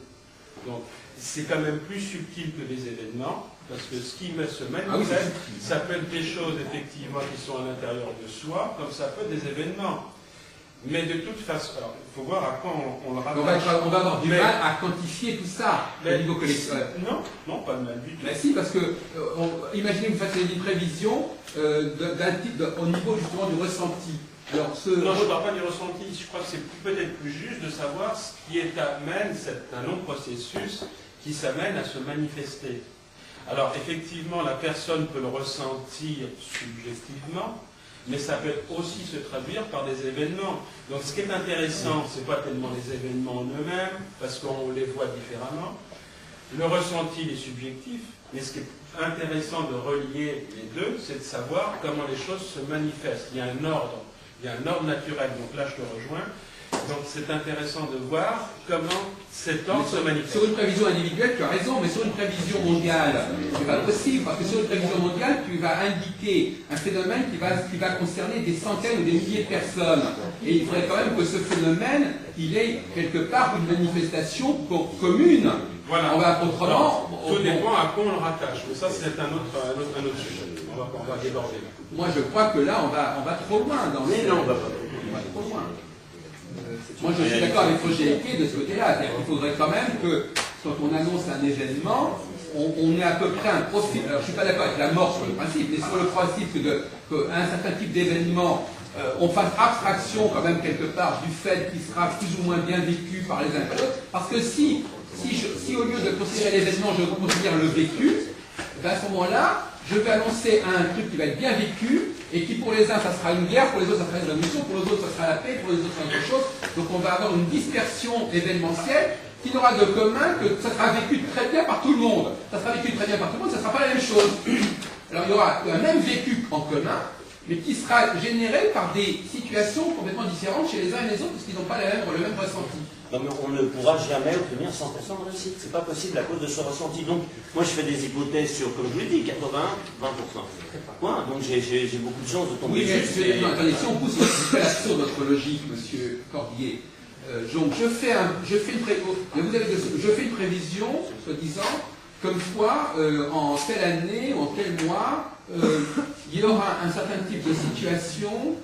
Donc, c'est quand même plus subtil que les événements, parce que ce qui se Ah oui, manifeste, ça peut être des choses effectivement qui sont à l'intérieur de soi, comme ça peut être des événements. Mais de toute façon, il faut voir à quoi on le rattache. On va avoir du mal à quantifier tout ça au niveau collectif. Non, pas de mal du tout. Mais si, parce que imaginez que vous faites une prévision d'un type au niveau justement du ressenti. Alors, Non, je ne parle pas du ressenti. Je crois que c'est peut-être plus juste de savoir ce qui amène un long processus qui s'amène à se manifester. Alors, effectivement, la personne peut le ressentir subjectivement, mais ça peut aussi se traduire par des événements. Donc, ce qui est intéressant, ce n'est pas tellement les événements en eux-mêmes, parce qu'on les voit différemment. Le ressenti est subjectif, mais ce qui est intéressant de relier les deux, c'est de savoir comment les choses se manifestent. Il y a un ordre. Il y a un ordre naturel, donc là je te rejoins. Donc c'est intéressant de voir comment cet ordre se manifeste. Sur une prévision individuelle, tu as raison, mais sur une prévision mondiale, c'est pas possible, parce que sur une prévision mondiale, tu vas indiquer un phénomène qui va concerner des centaines ou des milliers de personnes. Et il faudrait quand même que ce phénomène, il ait quelque part une manifestation commune. Voilà. Autrement, tout dépend à quoi on le rattache. Mais ça, c'est un autre sujet. On va déborder là. Moi, je crois que là, on va trop loin. Mais non, on va pas. On va trop loin. Moi, je suis d'accord avec Roger Eke de ce côté-là. C'est-à-dire qu'il faudrait quand même que, quand on annonce un événement, on ait à peu près un profil. Alors, je ne suis pas d'accord avec la mort sur le principe, mais sur le principe qu'un certain type d'événement, on fasse abstraction quand même quelque part du fait qu'il sera plus ou moins bien vécu par les uns et par les autres. Parce que si au lieu de considérer l'événement, je considère le vécu, ben à ce moment-là, je vais annoncer un truc qui va être bien vécu et qui pour les uns ça sera une guerre, pour les autres ça sera une révolution, pour les autres ça sera la paix, pour les autres ça sera autre chose. Donc on va avoir une dispersion événementielle qui n'aura de commun que ça sera vécu très bien par tout le monde. Ça sera vécu très bien par tout le monde, ça ne sera pas la même chose. Alors il y aura un même vécu en commun, mais qui sera généré par des situations complètement différentes chez les uns et les autres parce qu'ils n'ont pas le même ressenti. Non, mais on ne pourra jamais obtenir 100% de réussite. C'est pas possible à cause de ce ressenti. Donc, moi, je fais des hypothèses sur, comme je vous l'ai dit, 80, 20%. Point. Donc, j'ai beaucoup de chances de tomber juste. Non, attendez, si on pousse l'absurde de votre logique, monsieur Cordier, donc je fais une prévision, soi-disant, comme quoi, en telle année ou en tel mois, il y aura un certain type de situation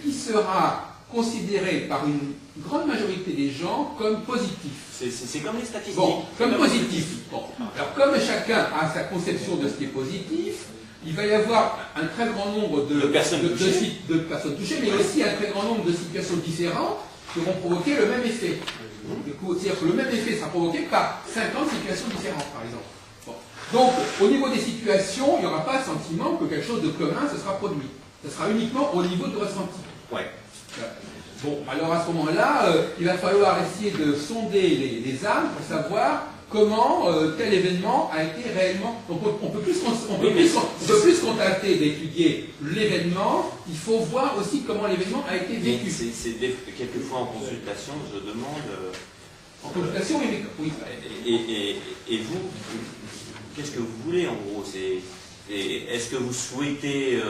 qui sera considéré par une grande majorité des gens comme positif. C'est comme les statistiques. Bon, comme positif. Bon. Alors, comme chacun a sa conception de ce qui est positif, il va y avoir un très grand nombre de personnes touchées, mais aussi un très grand nombre de situations différentes qui vont provoquer le même effet. C'est-à-dire que le même effet sera provoqué par 50 situations différentes, par exemple. Bon. Donc, au niveau des situations, il n'y aura pas le sentiment que quelque chose de commun se sera produit. Ce sera uniquement au niveau de ressenti. Ouais. Bon, alors à ce moment-là, il va falloir essayer de sonder les âmes pour savoir comment tel événement a été réellement. Donc on peut plus contacter d'étudier l'événement, il faut voir aussi comment l'événement a été vécu. Quelquefois en consultation, je demande. En consultation, oui. Et vous, qu'est-ce que vous voulez en gros? Est-ce que vous souhaitez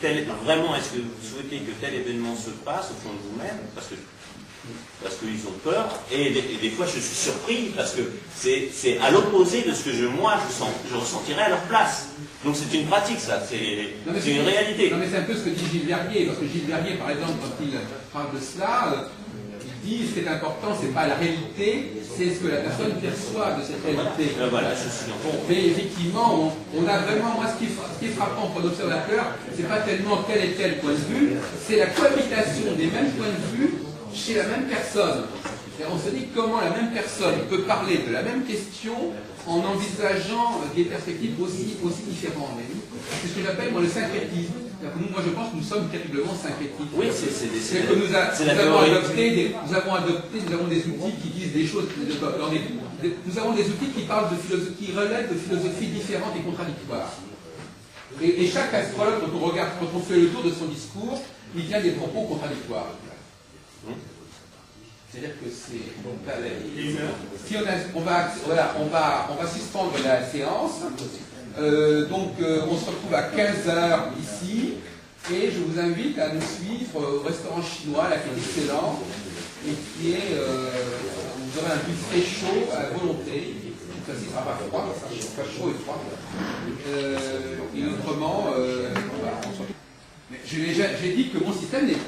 est-ce que vous souhaitez que tel événement se passe au fond de vous-même parce qu'ils ont peur et des fois je suis surpris parce que c'est à l'opposé de ce que je ressentirais à leur place. Donc c'est une pratique ça, c'est une réalité. Non mais c'est un peu ce que dit Gilles Verdier, parce que Gilles Verdier par exemple quand il parle de cela, il dit ce qui est important c'est pas la réalité, c'est ce que la personne perçoit de cette réalité. Voilà, je suis bon, mais effectivement, on a vraiment, moi ce qui est frappant pour l'observateur, c'est pas tellement tel et tel point de vue, c'est la cohabitation des mêmes points de vue chez la même personne. Et on se dit comment la même personne peut parler de la même question en envisageant des perspectives aussi différentes. C'est ce que j'appelle moi le syncrétisme. Moi je pense que nous sommes terriblement syncrétiques. Oui, nous avons des outils qui disent des choses. Nous avons des outils qui parlent de philosophie, qui relèvent de philosophies différentes et contradictoires. Et chaque astrologue, quand on fait le tour de son discours, il y a des propos contradictoires. C'est-à-dire que c'est. On va suspendre la séance. On se retrouve à 15h ici. Et je vous invite à nous suivre au restaurant chinois, là, qui est excellent. Et qui est. Vous aurez il fait chaud à volonté. Ça ne sera pas froid, ça sera chaud et froid. Et autrement, voilà, mais j'ai dit que mon système n'est.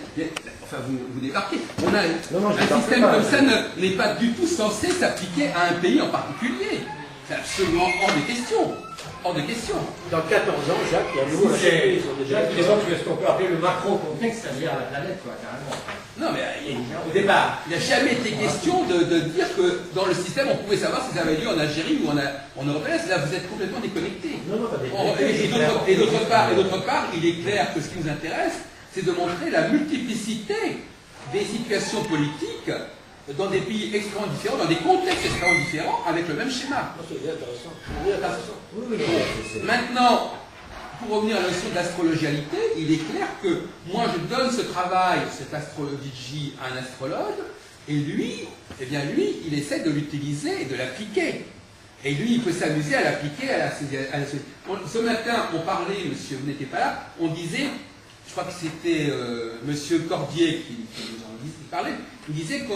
Enfin, vous débarquez. On a un système comme ça n'est pas du tout censé s'appliquer à un pays en particulier. C'est absolument hors de question. Hors de question. Dans 14 ans, Jacques, il y a un nouveau HPI. Jacques présente ce qu'on peut appeler le macro-contexte, c'est-à-dire la planète, quoi, carrément. Non, mais Au départ. il n'a jamais été question de dire que dans le système, on pouvait savoir si ça avait lieu en Algérie ou en Europe. Là, vous êtes complètement déconnectés. Non, pas Et d'autre part, il est clair que ce qui nous intéresse, c'est de montrer la multiplicité des situations politiques dans des pays extrêmement différents, dans des contextes extrêmement différents, avec le même schéma. C'est intéressant. Oui, Maintenant, pour revenir à la notion d'astrologialité, il est clair que moi je donne ce travail, cet astrologie, à un astrologue, et lui, eh bien lui, il essaie de l'utiliser et de l'appliquer. Et lui, il peut s'amuser à l'appliquer à la société. Ce matin, on parlait, monsieur, vous n'étiez pas là, on disait, je crois que c'était monsieur Cordier qui nous en parlait, il disait que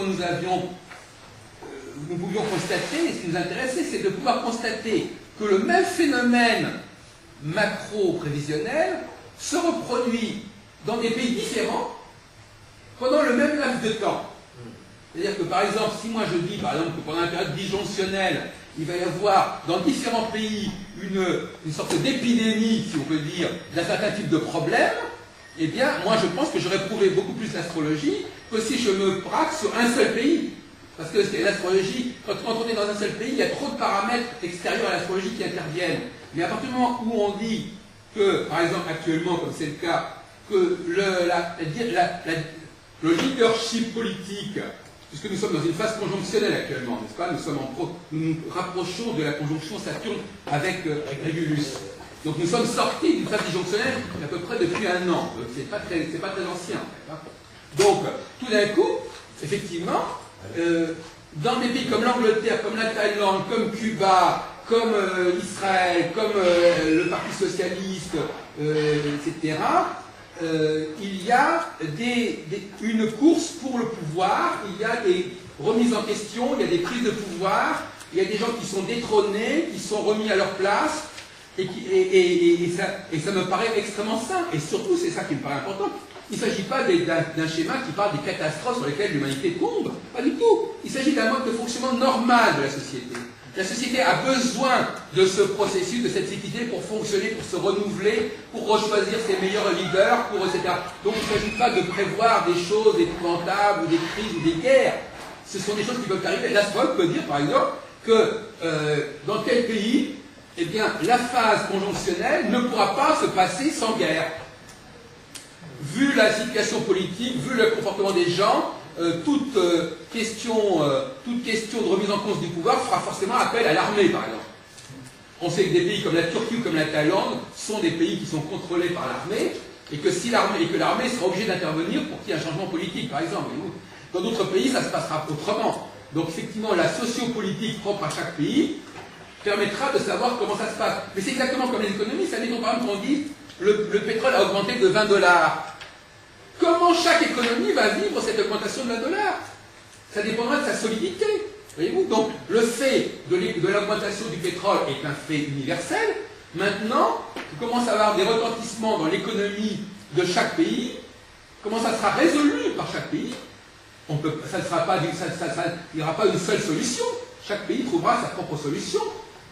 nous pouvions constater, et ce qui nous intéressait, c'est de pouvoir constater que le même phénomène macro-prévisionnel se reproduit dans des pays différents pendant le même laps de temps. C'est-à-dire que par exemple, si moi je dis par exemple que pendant la période disjonctionnelle, il va y avoir dans différents pays une sorte d'épidémie, si on peut dire, d'un certain type de problème, eh bien moi je pense que j'aurais prouvé beaucoup plus l'astrologie que si je me braque sur un seul pays. Parce que l'astrologie, quand on est dans un seul pays, il y a trop de paramètres extérieurs à l'astrologie qui interviennent. Mais à partir du moment où on dit que, par exemple actuellement, comme c'est le cas, que le leadership politique, puisque nous sommes dans une phase conjonctionnelle actuellement, n'est-ce pas, nous nous rapprochons de la conjonction Saturne avec Régulus. Donc nous sommes sortis d'une phase disjonctionnelle à peu près depuis 1 an. C'est pas très ancien. Donc, tout d'un coup, effectivement, dans des pays comme l'Angleterre, comme la Thaïlande, comme Cuba, comme Israël, comme le Parti socialiste, etc., il y a une course pour le pouvoir, il y a des remises en question, il y a des prises de pouvoir, il y a des gens qui sont détrônés, qui sont remis à leur place, et ça me paraît extrêmement sain. Et surtout, c'est ça qui me paraît important. Il ne s'agit pas d'un schéma qui parle des catastrophes sur lesquelles l'humanité tombe. Pas du tout. Il s'agit d'un mode de fonctionnement normal de la société. La société a besoin de ce processus, de cette cyclicité pour fonctionner, pour se renouveler, pour rechoisir ses meilleurs leaders, etc. Donc il ne s'agit pas de prévoir des choses épouvantables, ou des crises, ou des guerres. Ce sont des choses qui peuvent arriver. L'astrologue peut dire, par exemple, que dans tel pays, eh bien, la phase conjonctionnelle ne pourra pas se passer sans guerre. Vu la situation politique, vu le comportement des gens, toute question de remise en cause du pouvoir fera forcément appel à l'armée, par exemple. On sait que des pays comme la Turquie ou comme la Thaïlande sont des pays qui sont contrôlés par l'armée, et que l'armée sera obligée d'intervenir pour qu'il y ait un changement politique, par exemple. Dans d'autres pays, ça se passera autrement. Donc effectivement, la sociopolitique propre à chaque pays permettra de savoir comment ça se passe. Mais c'est exactement comme les économistes. Admettons par exemple qu'on dit le pétrole a augmenté de 20 $. Comment chaque économie va vivre cette augmentation de 20 $? Ça dépendra de sa solidité. Voyez-vous? Donc le fait de l'augmentation du pétrole est un fait universel. Maintenant, tu commences à avoir des retentissements dans l'économie de chaque pays. Comment ça sera résolu par chaque pays? Il n'y aura pas une seule solution. Chaque pays trouvera sa propre solution.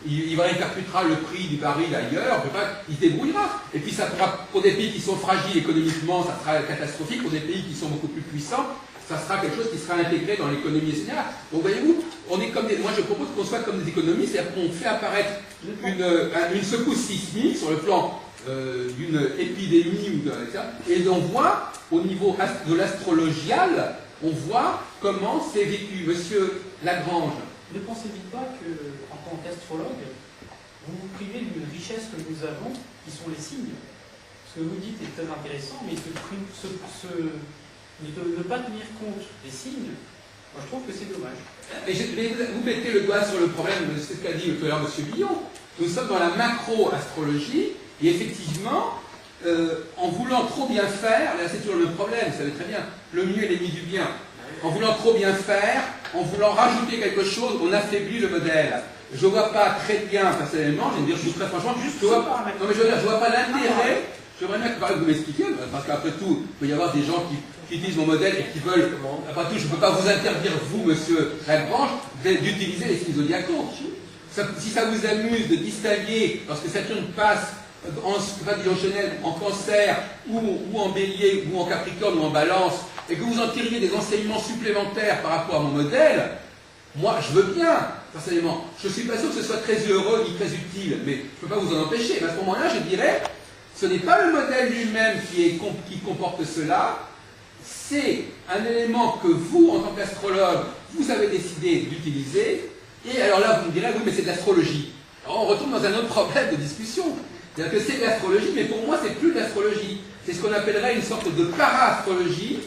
Il répercutera le prix du baril ailleurs, il se débrouillera. Et puis ça pourra, pour des pays qui sont fragiles économiquement, ça sera catastrophique. Pour des pays qui sont beaucoup plus puissants, ça sera quelque chose qui sera intégré dans l'économie générale. Donc voyez-vous, on est comme moi je propose qu'on soit comme des économistes, c'est-à-dire qu'on fait apparaître une secousse sismique sur le plan d'une épidémie, et on voit, au niveau de l'astrologial, on voit comment c'est vécu. Monsieur Lagrange. Ne pensez-vous pas qu'en tant qu'astrologue, vous vous privez d'une richesse que nous avons, qui sont les signes? Ce que vous dites est très intéressant, mais ne pas tenir compte des signes, moi je trouve que c'est dommage. Mais vous mettez le doigt sur le problème, c'est ce qu'a dit tout à l'heure M. Billon. Nous sommes dans la macro-astrologie, et effectivement, en voulant trop bien faire, là c'est toujours le problème, vous savez très bien, le mieux est l'ennemi du bien. en voulant trop bien faire, en voulant rajouter quelque chose, on affaiblit le modèle. Je ne vois pas très bien, personnellement, je vais dire très franchement, je vois pas l'intérêt. J'aimerais bien que vous m'expliquiez, parce qu'après tout, il peut y avoir des gens qui utilisent mon modèle et qui veulent, après tout, je ne peux pas vous interdire, vous, monsieur Ralbranche, d'utiliser les schizodiacons. Si ça vous amuse de distinguer, lorsque Saturne passe en dimensionnel, en Cancer, ou en Bélier, ou en Capricorne, ou en Balance, et que vous en tiriez des enseignements supplémentaires par rapport à mon modèle, moi, je veux bien, personnellement. Je ne suis pas sûr que ce soit très heureux ni très utile, mais je ne peux pas vous en empêcher. Mais à ce moment-là, je dirais, ce n'est pas le modèle lui-même qui comporte cela, c'est un élément que vous, en tant qu'astrologue, vous avez décidé d'utiliser, et alors là, vous me direz, oui, mais c'est de l'astrologie. Alors on retourne dans un autre problème de discussion. C'est-à-dire que c'est de l'astrologie, mais pour moi, c'est plus de l'astrologie. C'est ce qu'on appellerait une sorte de para-astrologie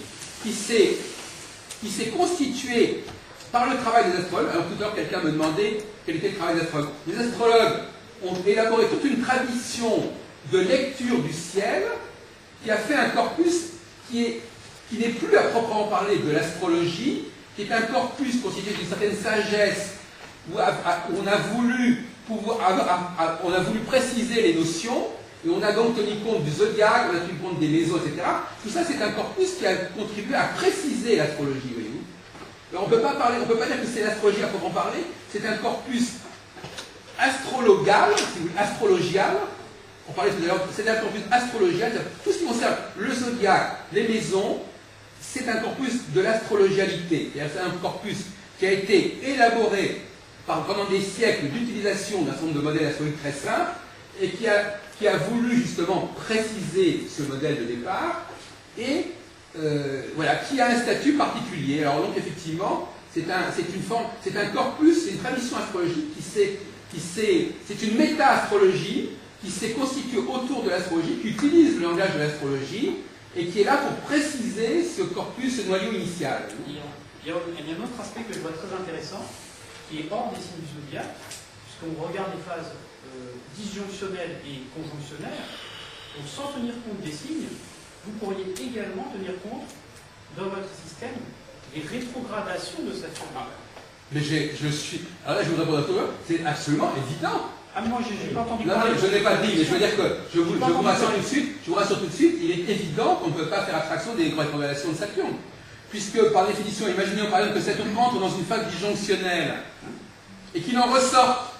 qui s'est constituée par le travail des astrologues. Alors tout à l'heure, quelqu'un me demandait quel était le travail des astrologues. Les astrologues ont élaboré toute une tradition de lecture du ciel qui a fait un corpus qui n'est plus à proprement parler de l'astrologie, qui est un corpus constitué d'une certaine sagesse où on a voulu préciser les notions, et on a donc tenu compte du zodiaque, on a tenu compte des maisons, etc. Tout ça, c'est un corpus qui a contribué à préciser l'astrologie, voyez-vous. Alors, on ne peut pas dire que c'est l'astrologie à proprement parler, c'est un corpus astrologal, si vous voulez, astrologial. On parlait tout à l'heure, c'est un corpus astrologial, tout ce qui concerne le zodiaque, les maisons, c'est un corpus de l'astrologialité. C'est un corpus qui a été élaboré pendant des siècles d'utilisation d'un certain nombre de modèles astrologiques très simples, et qui a voulu justement préciser ce modèle de départ, et voilà, qui a un statut particulier. Alors donc effectivement, c'est un corpus, c'est une tradition astrologique c'est une méta-astrologie qui s'est constituée autour de l'astrologie, qui utilise le langage de l'astrologie, et qui est là pour préciser ce corpus, ce noyau initial. Il y a un autre aspect que je vois très intéressant, qui est hors des signes du zodiaque, puisqu'on regarde les phases disjonctionnelles et conjonctionnelles. Donc sans tenir compte des signes, vous pourriez également tenir compte dans votre système des rétrogradations de Saturne. Mais je suis... Alors là, je vous réponds à toi, c'est absolument évident. Ah, moi, je n'ai pas entendu Non, parler. je n'ai pas dit, mais je veux dire que je vous rassure tout de suite, il est évident qu'on ne peut pas faire abstraction des rétrogradations de Saturne. Puisque, par définition, imaginons par exemple que Saturne rentre dans une phase disjonctionnelle et qu'il en ressorte,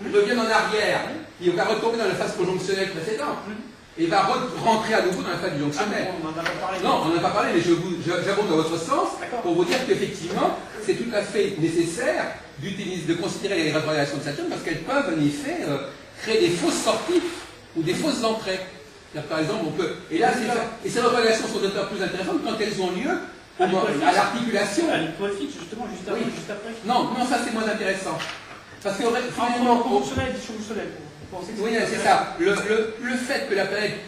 il revient en arrière, il va retomber dans la phase conjonctionnelle précédente et va rentrer à nouveau dans la phase disjonctionnelle. On n'en a pas parlé. Non, on n'en a pas parlé, mais j'abonde dans votre sens pour vous dire qu'effectivement, c'est tout à fait nécessaire de considérer les rétrogradations de Saturne parce qu'elles peuvent en effet créer des fausses sorties ou des fausses entrées. Par exemple, on peut. Et là, et ces rétrogradations sont d'autant plus intéressantes quand elles ont lieu à l'articulation. À l'étoile-fixe, justement, juste après. Non, ça c'est moins intéressant. Parce que finalement, conjonctionnel et disjonctionnel. Oui, c'est ça. Le fait que la planète,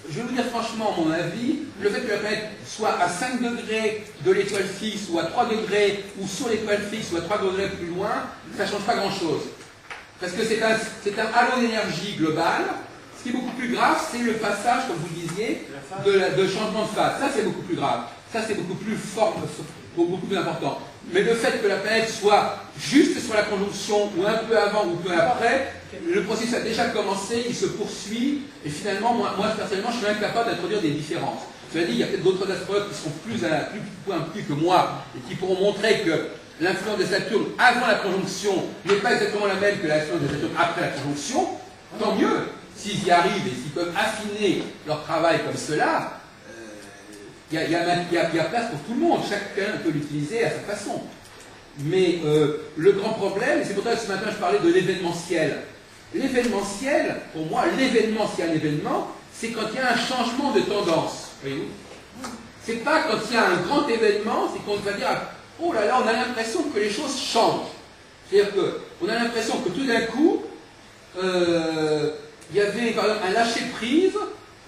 je vais vous dire franchement mon avis, le fait que la planète soit à 5 degrés de l'étoile fixe, ou à 3 degrés, ou sur l'étoile fixe, ou à 3 degrés plus loin, ça ne change pas grand-chose. Parce que c'est un halo d'énergie global. Ce qui est beaucoup plus grave, c'est le passage, comme vous le disiez, de changement de phase. Ça, c'est beaucoup plus grave. Ça, c'est beaucoup plus fort, beaucoup plus important. Mais le fait que la planète soit juste sur la conjonction, ou un peu avant, ou peu après, le processus a déjà commencé, il se poursuit, et finalement, moi personnellement, je suis incapable d'introduire des différences. Cela dit, il y a peut-être d'autres astrologues qui seront plus pointus que moi, et qui pourront montrer que l'influence de Saturne avant la conjonction n'est pas exactement la même que l'influence de Saturne après la conjonction. Tant mieux, s'ils y arrivent et s'ils peuvent affiner leur travail comme cela, il y a place pour tout le monde, chacun peut l'utiliser à sa façon. Mais le grand problème, et c'est pour ça que ce matin je parlais de l'événementiel. L'événementiel, pour moi, l'événement, s'il y a un événement, c'est quand il y a un changement de tendance. Voyez-vous ? C'est pas quand il y a un grand événement, c'est qu'on va dire, oh là là, on a l'impression que les choses changent. C'est-à-dire qu'on a l'impression que tout d'un coup, il y avait par exemple un lâcher-prise.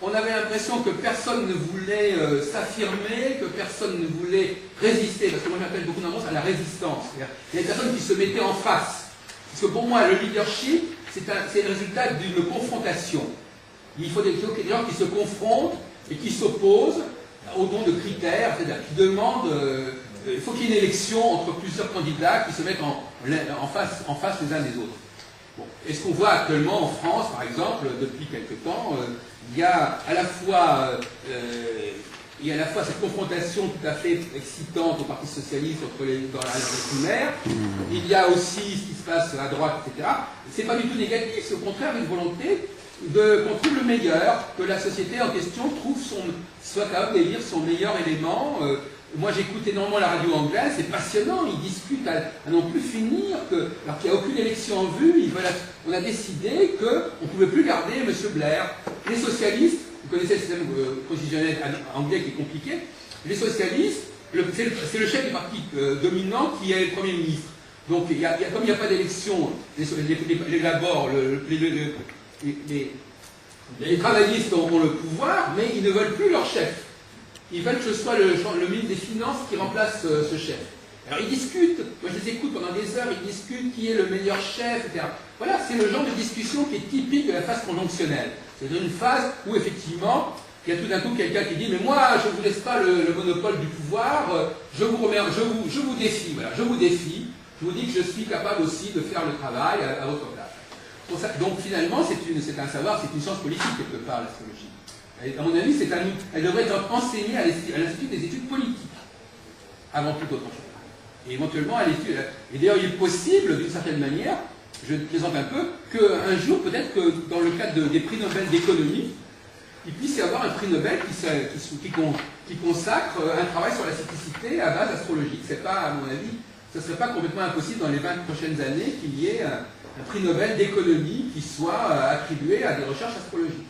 On avait l'impression que personne ne voulait s'affirmer, que personne ne voulait résister, parce que moi j'appelle beaucoup d'importance à la résistance. Il y a des personnes qui se mettaient en face. Parce que pour moi, le leadership, c'est le résultat d'une confrontation. Il faut des gens qui se confrontent et qui s'opposent au don de critères, c'est-à-dire qui demandent, il faut qu'il y ait une élection entre plusieurs candidats qui se mettent en face les uns des autres. Bon. Et ce qu'on voit actuellement en France, par exemple, depuis quelque temps, il y a à la fois cette confrontation tout à fait excitante au Parti Socialiste dans la primaire. Il y a aussi ce qui se passe à droite, etc. C'est pas du tout négatif, c'est au contraire une volonté qu'on trouve le meilleur, que la société en question soit capable d'élire son meilleur élément. Moi j'écoute énormément la radio anglaise, c'est passionnant, ils discutent à non plus finir, alors qu'il n'y a aucune élection en vue, on a décidé qu'on ne pouvait plus garder M. Blair. Les socialistes, vous connaissez le système constitutionnel anglais qui est compliqué, les socialistes, c'est le chef du parti dominant qui est le Premier ministre. Donc comme il n'y a pas d'élection, les Labour, les travaillistes ont le pouvoir, mais ils ne veulent plus leur chef. Ils veulent que ce soit le ministre des Finances qui remplace ce chef. Alors ils discutent, moi je les écoute pendant des heures, ils discutent qui est le meilleur chef, etc. Voilà, c'est le genre de discussion qui est typique de la phase conjonctionnelle. C'est une phase où effectivement, il y a tout d'un coup quelqu'un qui dit « Mais moi, je ne vous laisse pas le monopole du pouvoir, je vous défie, voilà, je vous défie, je vous dis que je suis capable aussi de faire le travail à votre place. » Donc finalement, c'est un savoir, c'est une science politique quelque part, l'astrologie. À mon avis, elle devrait être enseignée à l'Institut des études politiques, avant toute autre chose. Et éventuellement à l'étude. Et d'ailleurs, il est possible, d'une certaine manière, je plaisante un peu, qu'un jour, peut-être que dans le cadre des prix Nobel d'économie, il puisse y avoir un prix Nobel qui consacre un travail sur la cyclicité à base astrologique. C'est pas, à mon avis, ce ne serait pas complètement impossible dans les 20 prochaines années qu'il y ait un prix Nobel d'économie qui soit attribué à des recherches astrologiques,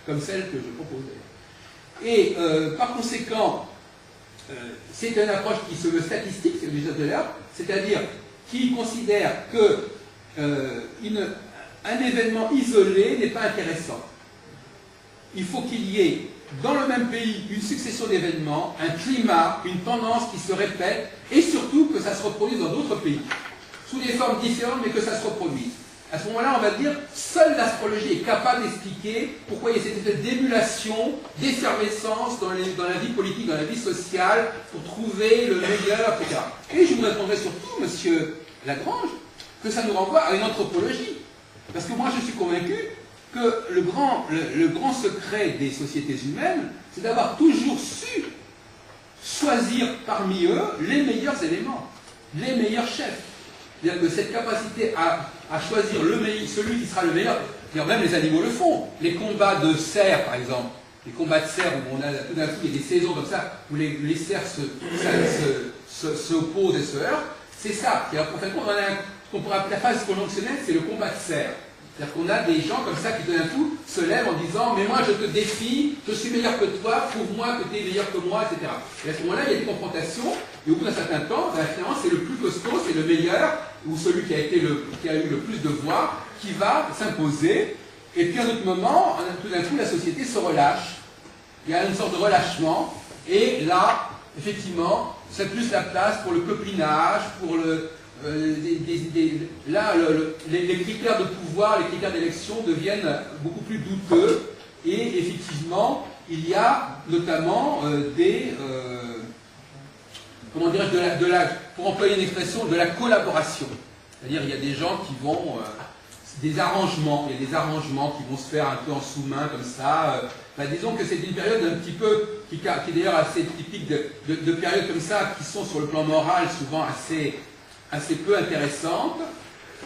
comme celle que je propose. Et par conséquent, c'est une approche qui se veut statistique, c'est le déjà de l'heure, c'est-à-dire qui considère que un événement isolé n'est pas intéressant. Il faut qu'il y ait dans le même pays une succession d'événements, un climat, une tendance qui se répète, et surtout que ça se reproduise dans d'autres pays, sous des formes différentes, mais que ça se reproduise. À ce moment-là, on va dire, seule l'astrologie est capable d'expliquer pourquoi il y a cette espèce d'émulation, d'effervescence dans la vie politique, dans la vie sociale, pour trouver le meilleur, etc. Et je vous répondrai surtout, monsieur Lagrange, que ça nous renvoie à une anthropologie. Parce que moi, je suis convaincu que le grand secret des sociétés humaines, c'est d'avoir toujours su choisir parmi eux les meilleurs éléments, les meilleurs chefs. C'est-à-dire que cette capacité à choisir celui qui sera le meilleur, même les animaux le font. Les combats de cerfs, par exemple, les combats de cerfs où on a tout d'un coup il y a des saisons comme ça, où les cerfs s'opposent et se heurtent, c'est ça. C'est-à-dire qu'en fin de compte, ce qu'on pourrait appeler la phase conjonctionnelle, c'est le combat de cerfs. C'est-à-dire qu'on a des gens comme ça qui tout d'un coup se lèvent en disant « Mais moi je te défie, je suis meilleur que toi, prouve-moi que tu es meilleur que moi, etc. » Et à ce moment-là, il y a des confrontations, et au bout d'un certain temps, finalement, c'est le plus costaud, c'est le meilleur, ou celui qui a eu le plus de voix, qui va s'imposer. Et puis à un autre moment, tout d'un coup, la société se relâche. Il y a une sorte de relâchement, et là, effectivement, c'est plus la place pour le copinage, pour les critères de pouvoir, les critères d'élection deviennent beaucoup plus douteux, et effectivement, il y a notamment comment dirais-je, pour employer une expression, de la collaboration. C'est-à-dire, il y a des gens qui vont, il y a des arrangements qui vont se faire un peu en sous-main, comme ça. Disons que c'est une période un petit peu, qui est d'ailleurs assez typique de périodes comme ça, qui sont sur le plan moral souvent assez peu intéressantes,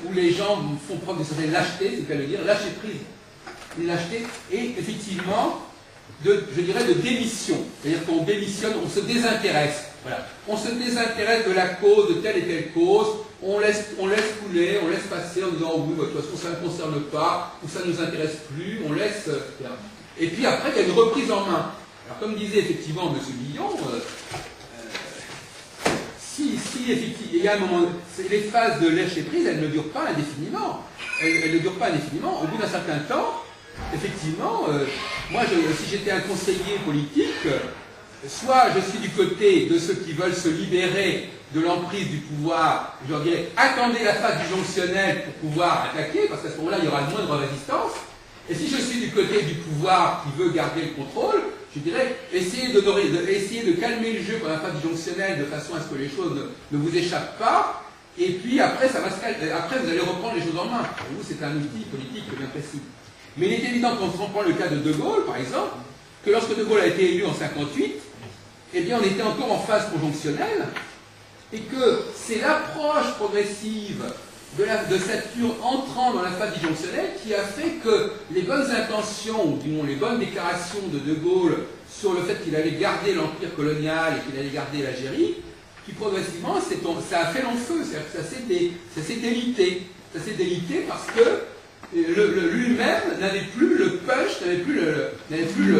où les gens font preuve de certaine lâcheté, c'est qu'à le dire, lâcher prise. Une lâcheté, et effectivement, je dirais de démission. C'est-à-dire qu'on démissionne, on se désintéresse. Voilà. On se désintéresse de la cause, de telle et telle cause, on laisse couler, on laisse passer en disant oui, de toute façon ça ne nous concerne pas, ou ça ne nous intéresse plus, on laisse. Et puis après, il y a une reprise en main. Alors comme disait effectivement M. Guillon, si effectivement, il y a un moment, les phases de lâcher prise, elles ne durent pas indéfiniment. Elles ne durent pas indéfiniment. Au bout d'un certain temps, effectivement, moi, si j'étais un conseiller politique, soit je suis du côté de ceux qui veulent se libérer de l'emprise du pouvoir, je leur dirais, attendez la phase du jonctionnel pour pouvoir attaquer, parce qu'à ce moment-là, il y aura moins de résistance. Et si je suis du côté du pouvoir qui veut garder le contrôle, je dirais, essayez de calmer le jeu pendant la phase disjonctionnelle de façon à ce que les choses ne vous échappent pas, et puis après, après vous allez reprendre les choses en main. Pour vous, c'est un outil politique bien précis. Mais il est évident, quand on prend le cas de De Gaulle, par exemple, que lorsque De Gaulle a été élu en 1958, eh bien, on était encore en phase conjonctionnelle, et que c'est l'approche progressive de Saturne entrant dans la phase disjonctionnelle qui a fait que les bonnes intentions, ou du moins les bonnes déclarations de Gaulle sur le fait qu'il allait garder l'empire colonial et qu'il allait garder l'Algérie, puis progressivement, ça a fait long feu, ça s'est délité. Ça s'est délité parce que lui-même n'avait plus le punch, n'avait plus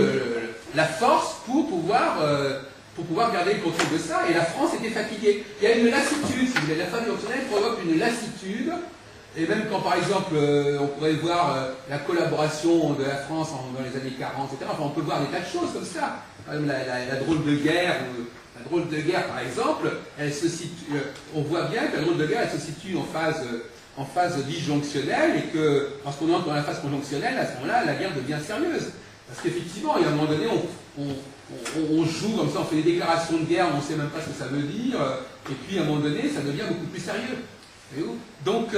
la force pour pouvoir garder le contrôle de ça, et la France était fatiguée. Il y a une lassitude, si vous voulez, la phase disjonctionnelle provoque une lassitude, et même quand par exemple on pourrait voir la collaboration de la France dans les années 40, etc., enfin on peut voir des tas de choses comme ça. La drôle de guerre, la drôle de guerre par exemple, elle se situe, on voit bien que la drôle de guerre elle se situe en phase disjonctionnelle, et que lorsqu'on entre dans la phase conjonctionnelle, à ce moment-là, la guerre devient sérieuse. Parce qu'effectivement, il y a un moment donné, on joue comme ça, on fait des déclarations de guerre, on ne sait même pas ce que ça veut dire, et puis à un moment donné, ça devient beaucoup plus sérieux. Donc,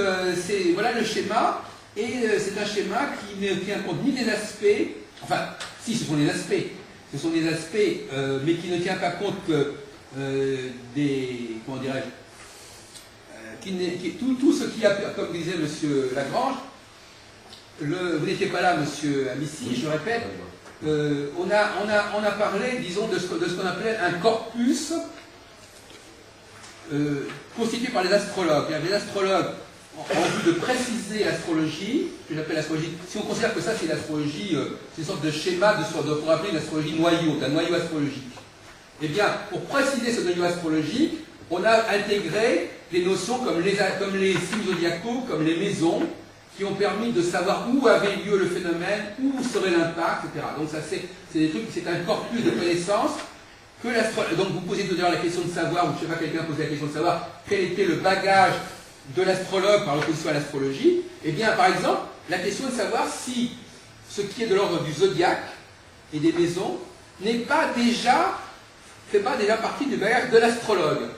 voilà le schéma, et c'est un schéma qui ne tient compte ni des aspects, enfin, si, ce sont des aspects, mais qui ne tient pas compte des, comment dirais-je, tout ce qui a, comme disait M. Lagrange, vous n'étiez pas là, M. Amici, je répète, on a parlé, disons, de ce qu'on appelait un corpus constitué par les astrologues. Les astrologues ont vue de préciser l'astrologie, que j'appelle l'astrologie, si on considère que ça c'est l'astrologie, c'est une sorte de schéma qu'on appelle une astrologie noyau, d'un noyau astrologique. Eh bien, pour préciser ce noyau astrologique, on a intégré des notions comme les signes zodiacaux, comme les maisons, qui ont permis de savoir où avait lieu le phénomène, où serait l'impact, etc. Donc ça c'est des trucs, c'est un corpus de connaissances que l'astrologue. Donc vous posez tout à l'heure la question de savoir, ou je ne sais pas, quelqu'un posait la question de savoir quel était le bagage de l'astrologue par opposition à l'astrologie. Eh bien, par exemple, la question de savoir si ce qui est de l'ordre du zodiaque et des maisons fait pas déjà partie du bagage de l'astrologue.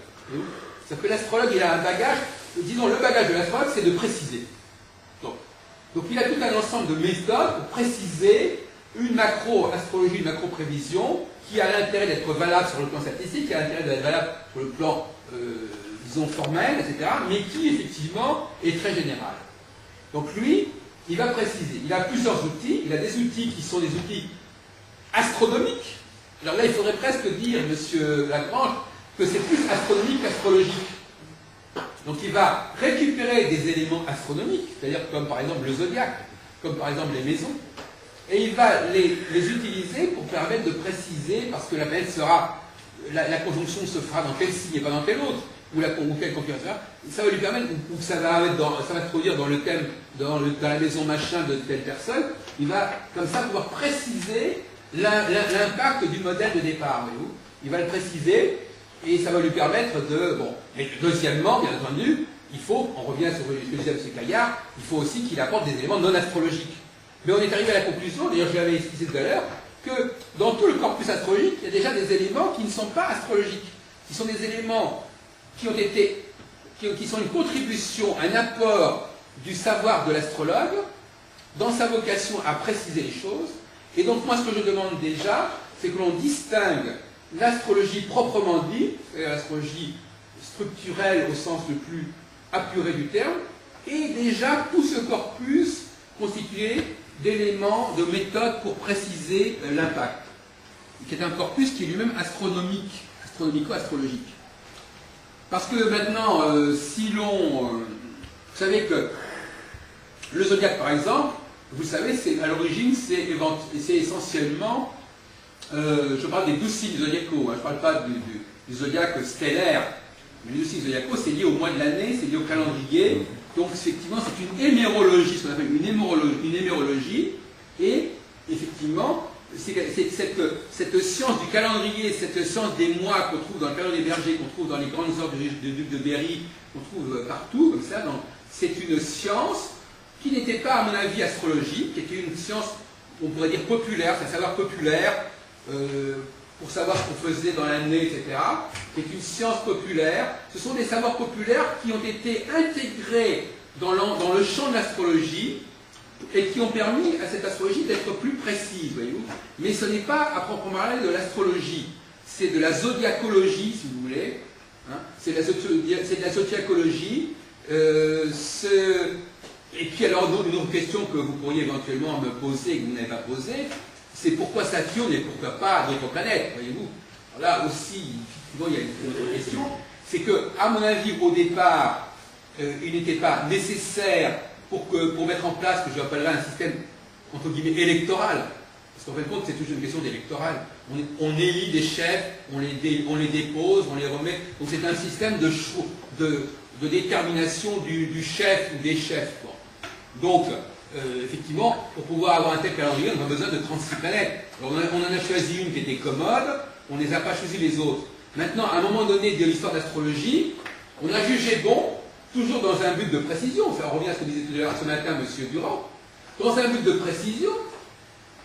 C'est-à-dire que l'astrologue, il a un bagage, disons, le bagage de l'astrologue, c'est de préciser. Donc il a tout un ensemble de méthodes pour préciser une macro-astrologie, une macro-prévision, qui a l'intérêt d'être valable sur le plan statistique, qui a l'intérêt d'être valable sur le plan, disons, formel, etc., mais qui, effectivement, est très général. Donc lui, il va préciser. Il a plusieurs outils. Il a des outils qui sont des outils astronomiques. Alors là, il faudrait presque dire, M. Lagrange, que c'est plus astronomique qu'astrologique. Donc il va récupérer des éléments astronomiques, c'est-à-dire comme par exemple le zodiaque, comme par exemple les maisons, et il va les utiliser pour permettre de préciser, parce que la planète sera, la conjonction se fera dans quel signe et pas dans quel autre, ou quelle configuration, ça va lui permettre, ou ça va se produire dans le thème, dans la maison machin de telle personne, il va comme ça pouvoir préciser l'impact du modèle de départ, voyez-vous. Il va le préciser, et ça va lui permettre de... Bon, mais deuxièmement, bien entendu, il faut, on revient sur ce que disait M. Caillard, il faut aussi qu'il apporte des éléments non astrologiques. Mais on est arrivé à la conclusion, d'ailleurs je l'avais expliqué tout à l'heure, que dans tout le corpus astrologique, il y a déjà des éléments qui ne sont pas astrologiques, qui sont des éléments qui sont une contribution, un apport du savoir de l'astrologue, dans sa vocation à préciser les choses. Et donc moi, ce que je demande déjà, c'est que l'on distingue l'astrologie proprement dite, l'astrologie structurelle au sens le plus apuré du terme, et déjà tout ce corpus constitué d'éléments, de méthodes pour préciser l'impact, qui est un corpus qui est lui-même astronomique, astronomico-astrologique. Parce que maintenant, si l'on... vous savez que le zodiaque, par exemple, vous savez, à l'origine, c'est essentiellement... je parle des 12 signes zodiacaux, hein, je ne parle pas du zodiaque stellaire, mais les 12 signes zodiacaux, c'est lié au mois de l'année, c'est lié au calendrier, donc effectivement c'est une hémérologie, ce qu'on appelle une hémérologie, et effectivement, c'est cette science du calendrier, cette science des mois qu'on trouve dans le calendrier berger, qu'on trouve dans les grandes ordres de Duc de Berry, qu'on trouve partout, comme ça, c'est une science qui n'était pas, à mon avis, astrologique, qui était une science, on pourrait dire populaire, c'est un savoir populaire, pour savoir ce qu'on faisait dans l'année, etc., qui est une science populaire. Ce sont des savoirs populaires qui ont été intégrés dans le champ de l'astrologie et qui ont permis à cette astrologie d'être plus précise, voyez-vous. Mais ce n'est pas à proprement parler de l'astrologie, c'est de la zodiacologie, si vous voulez. Hein. C'est de la zodiacologie. Et puis alors, une autre question que vous pourriez éventuellement me poser et que vous n'avez pas posée, c'est pourquoi Saturne et pourquoi pas d'autres planètes, voyez-vous. Là aussi, effectivement, il y a une autre question. C'est que, à mon avis, au départ, il n'était pas nécessaire pour mettre en place ce que j'appellerais un système, entre guillemets, électoral. Parce qu'en fin de compte, c'est toujours une question d'électoral. On élit des chefs, on les dépose, on les remet. Donc c'est un système de détermination du chef ou des chefs. Bon. Donc, effectivement, pour pouvoir avoir un tel calendrier, on a besoin de 36 planètes. Alors, on en a choisi une qui était commode, on ne les a pas choisi les autres. Maintenant, à un moment donné de l'histoire d'astrologie, on a jugé bon, toujours dans un but de précision, ça revient à ce que disait tout à l'heure ce matin M. Durand, dans un but de précision,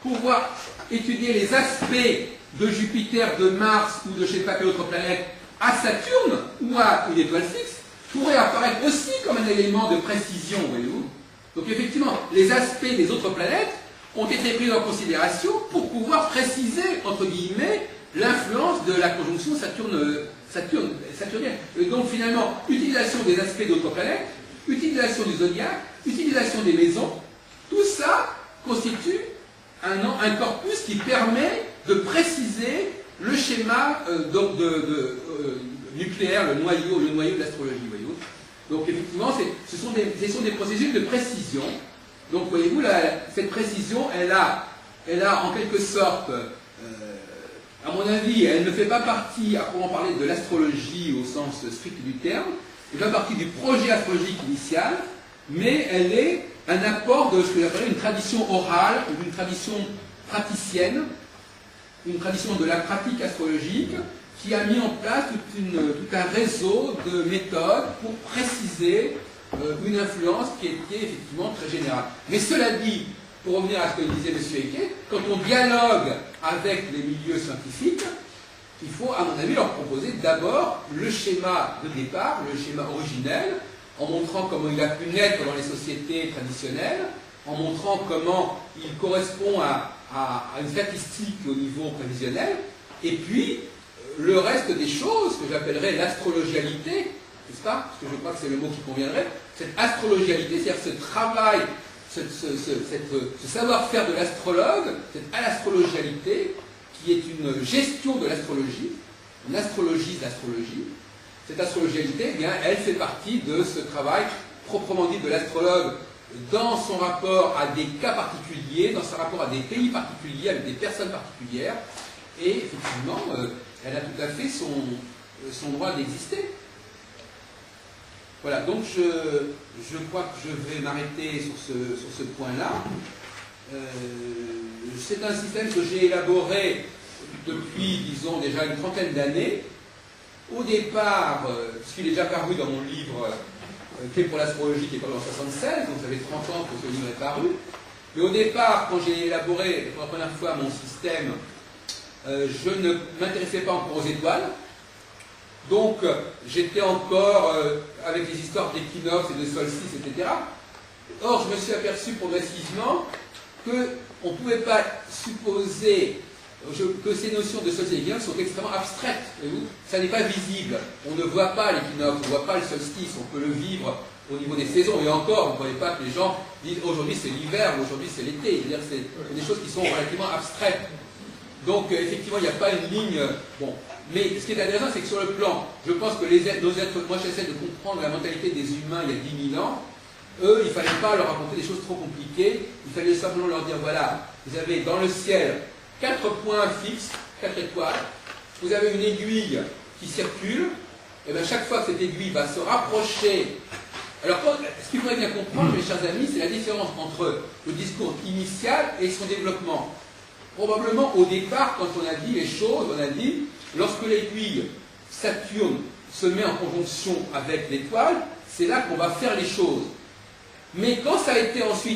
pouvoir étudier les aspects de Jupiter, de Mars ou de je ne sais pas quelle autre planète à Saturne ou à une étoile fixe pourrait apparaître aussi comme un élément de précision, voyez-vous. Donc effectivement, les aspects des autres planètes ont été pris en considération pour pouvoir préciser, entre guillemets, l'influence de la conjonction saturnienne. Et donc finalement, utilisation des aspects d'autres planètes, utilisation du zodiaque, utilisation des maisons, tout ça constitue un corpus qui permet de préciser le schéma nucléaire, le noyau de l'astrologie, voyez-vous. Donc effectivement, ce sont des processus de précision. Donc voyez-vous, cette précision, elle a en quelque sorte, à mon avis, elle ne fait pas partie, à proprement parler, de l'astrologie au sens strict du terme, elle fait partie du projet astrologique initial, mais elle est un apport de ce que j'appellerais une tradition orale, ou une tradition praticienne, une tradition de la pratique astrologique, qui a mis en place tout un réseau de méthodes pour préciser une influence qui était effectivement très générale. Mais cela dit, pour revenir à ce que disait M. Eke, quand on dialogue avec les milieux scientifiques, il faut, à mon avis, leur proposer d'abord le schéma de départ, le schéma originel, en montrant comment il a pu naître dans les sociétés traditionnelles, en montrant comment il correspond à une statistique au niveau prévisionnel, et puis le reste des choses, que j'appellerais l'astrologialité, n'est-ce pas? Parce que je crois que c'est le mot qui conviendrait, cette astrologialité, c'est-à-dire ce travail, ce savoir-faire de l'astrologue, cette alastrologialité, qui est une gestion de l'astrologie, une astrologie de l'astrologie. Cette astrologialité, eh bien, elle fait partie de ce travail proprement dit de l'astrologue dans son rapport à des cas particuliers, dans son rapport à des pays particuliers, avec des personnes particulières, et effectivement, elle a tout à fait son droit d'exister. Voilà, donc je crois que je vais m'arrêter sur ce point-là. C'est un système que j'ai élaboré depuis, disons, déjà une trentaine d'années. Au départ, puisqu'il est déjà paru dans mon livre Clé pour l'astrologie, qui est paru en 1976, donc ça fait 30 ans que ce livre est paru. Mais au départ, quand j'ai élaboré pour la première fois mon système, je ne m'intéressais pas encore aux étoiles. Donc, j'étais encore avec les histoires d'équinoxes et de solstices, etc. Or, je me suis aperçu progressivement qu'on ne pouvait pas supposer que ces notions de solstice et d'équinoxe sont extrêmement abstraites. Ça n'est pas visible. On ne voit pas l'équinoxe, on ne voit pas le solstice, on peut le vivre au niveau des saisons. Et encore, vous ne voyez pas que les gens disent aujourd'hui c'est l'hiver ou aujourd'hui c'est l'été. C'est-à-dire que c'est des choses qui sont relativement abstraites. Donc, effectivement, il n'y a pas une ligne... Bon. Mais ce qui est intéressant, c'est que sur le plan, je pense que nos êtres, moi j'essaie de comprendre la mentalité des humains il y a 10 000 ans, eux, il ne fallait pas leur raconter des choses trop compliquées, il fallait simplement leur dire, voilà, vous avez dans le ciel 4 points fixes, 4 étoiles, vous avez une aiguille qui circule, et bien chaque fois que cette aiguille va se rapprocher... Alors, ce qu'il faudrait bien comprendre, mes chers amis, c'est la différence entre le discours initial et son développement. Probablement, au départ, quand on a dit les choses, on a dit, lorsque l'aiguille Saturne se met en conjonction avec l'étoile, c'est là qu'on va faire les choses. Mais quand ça a été ensuite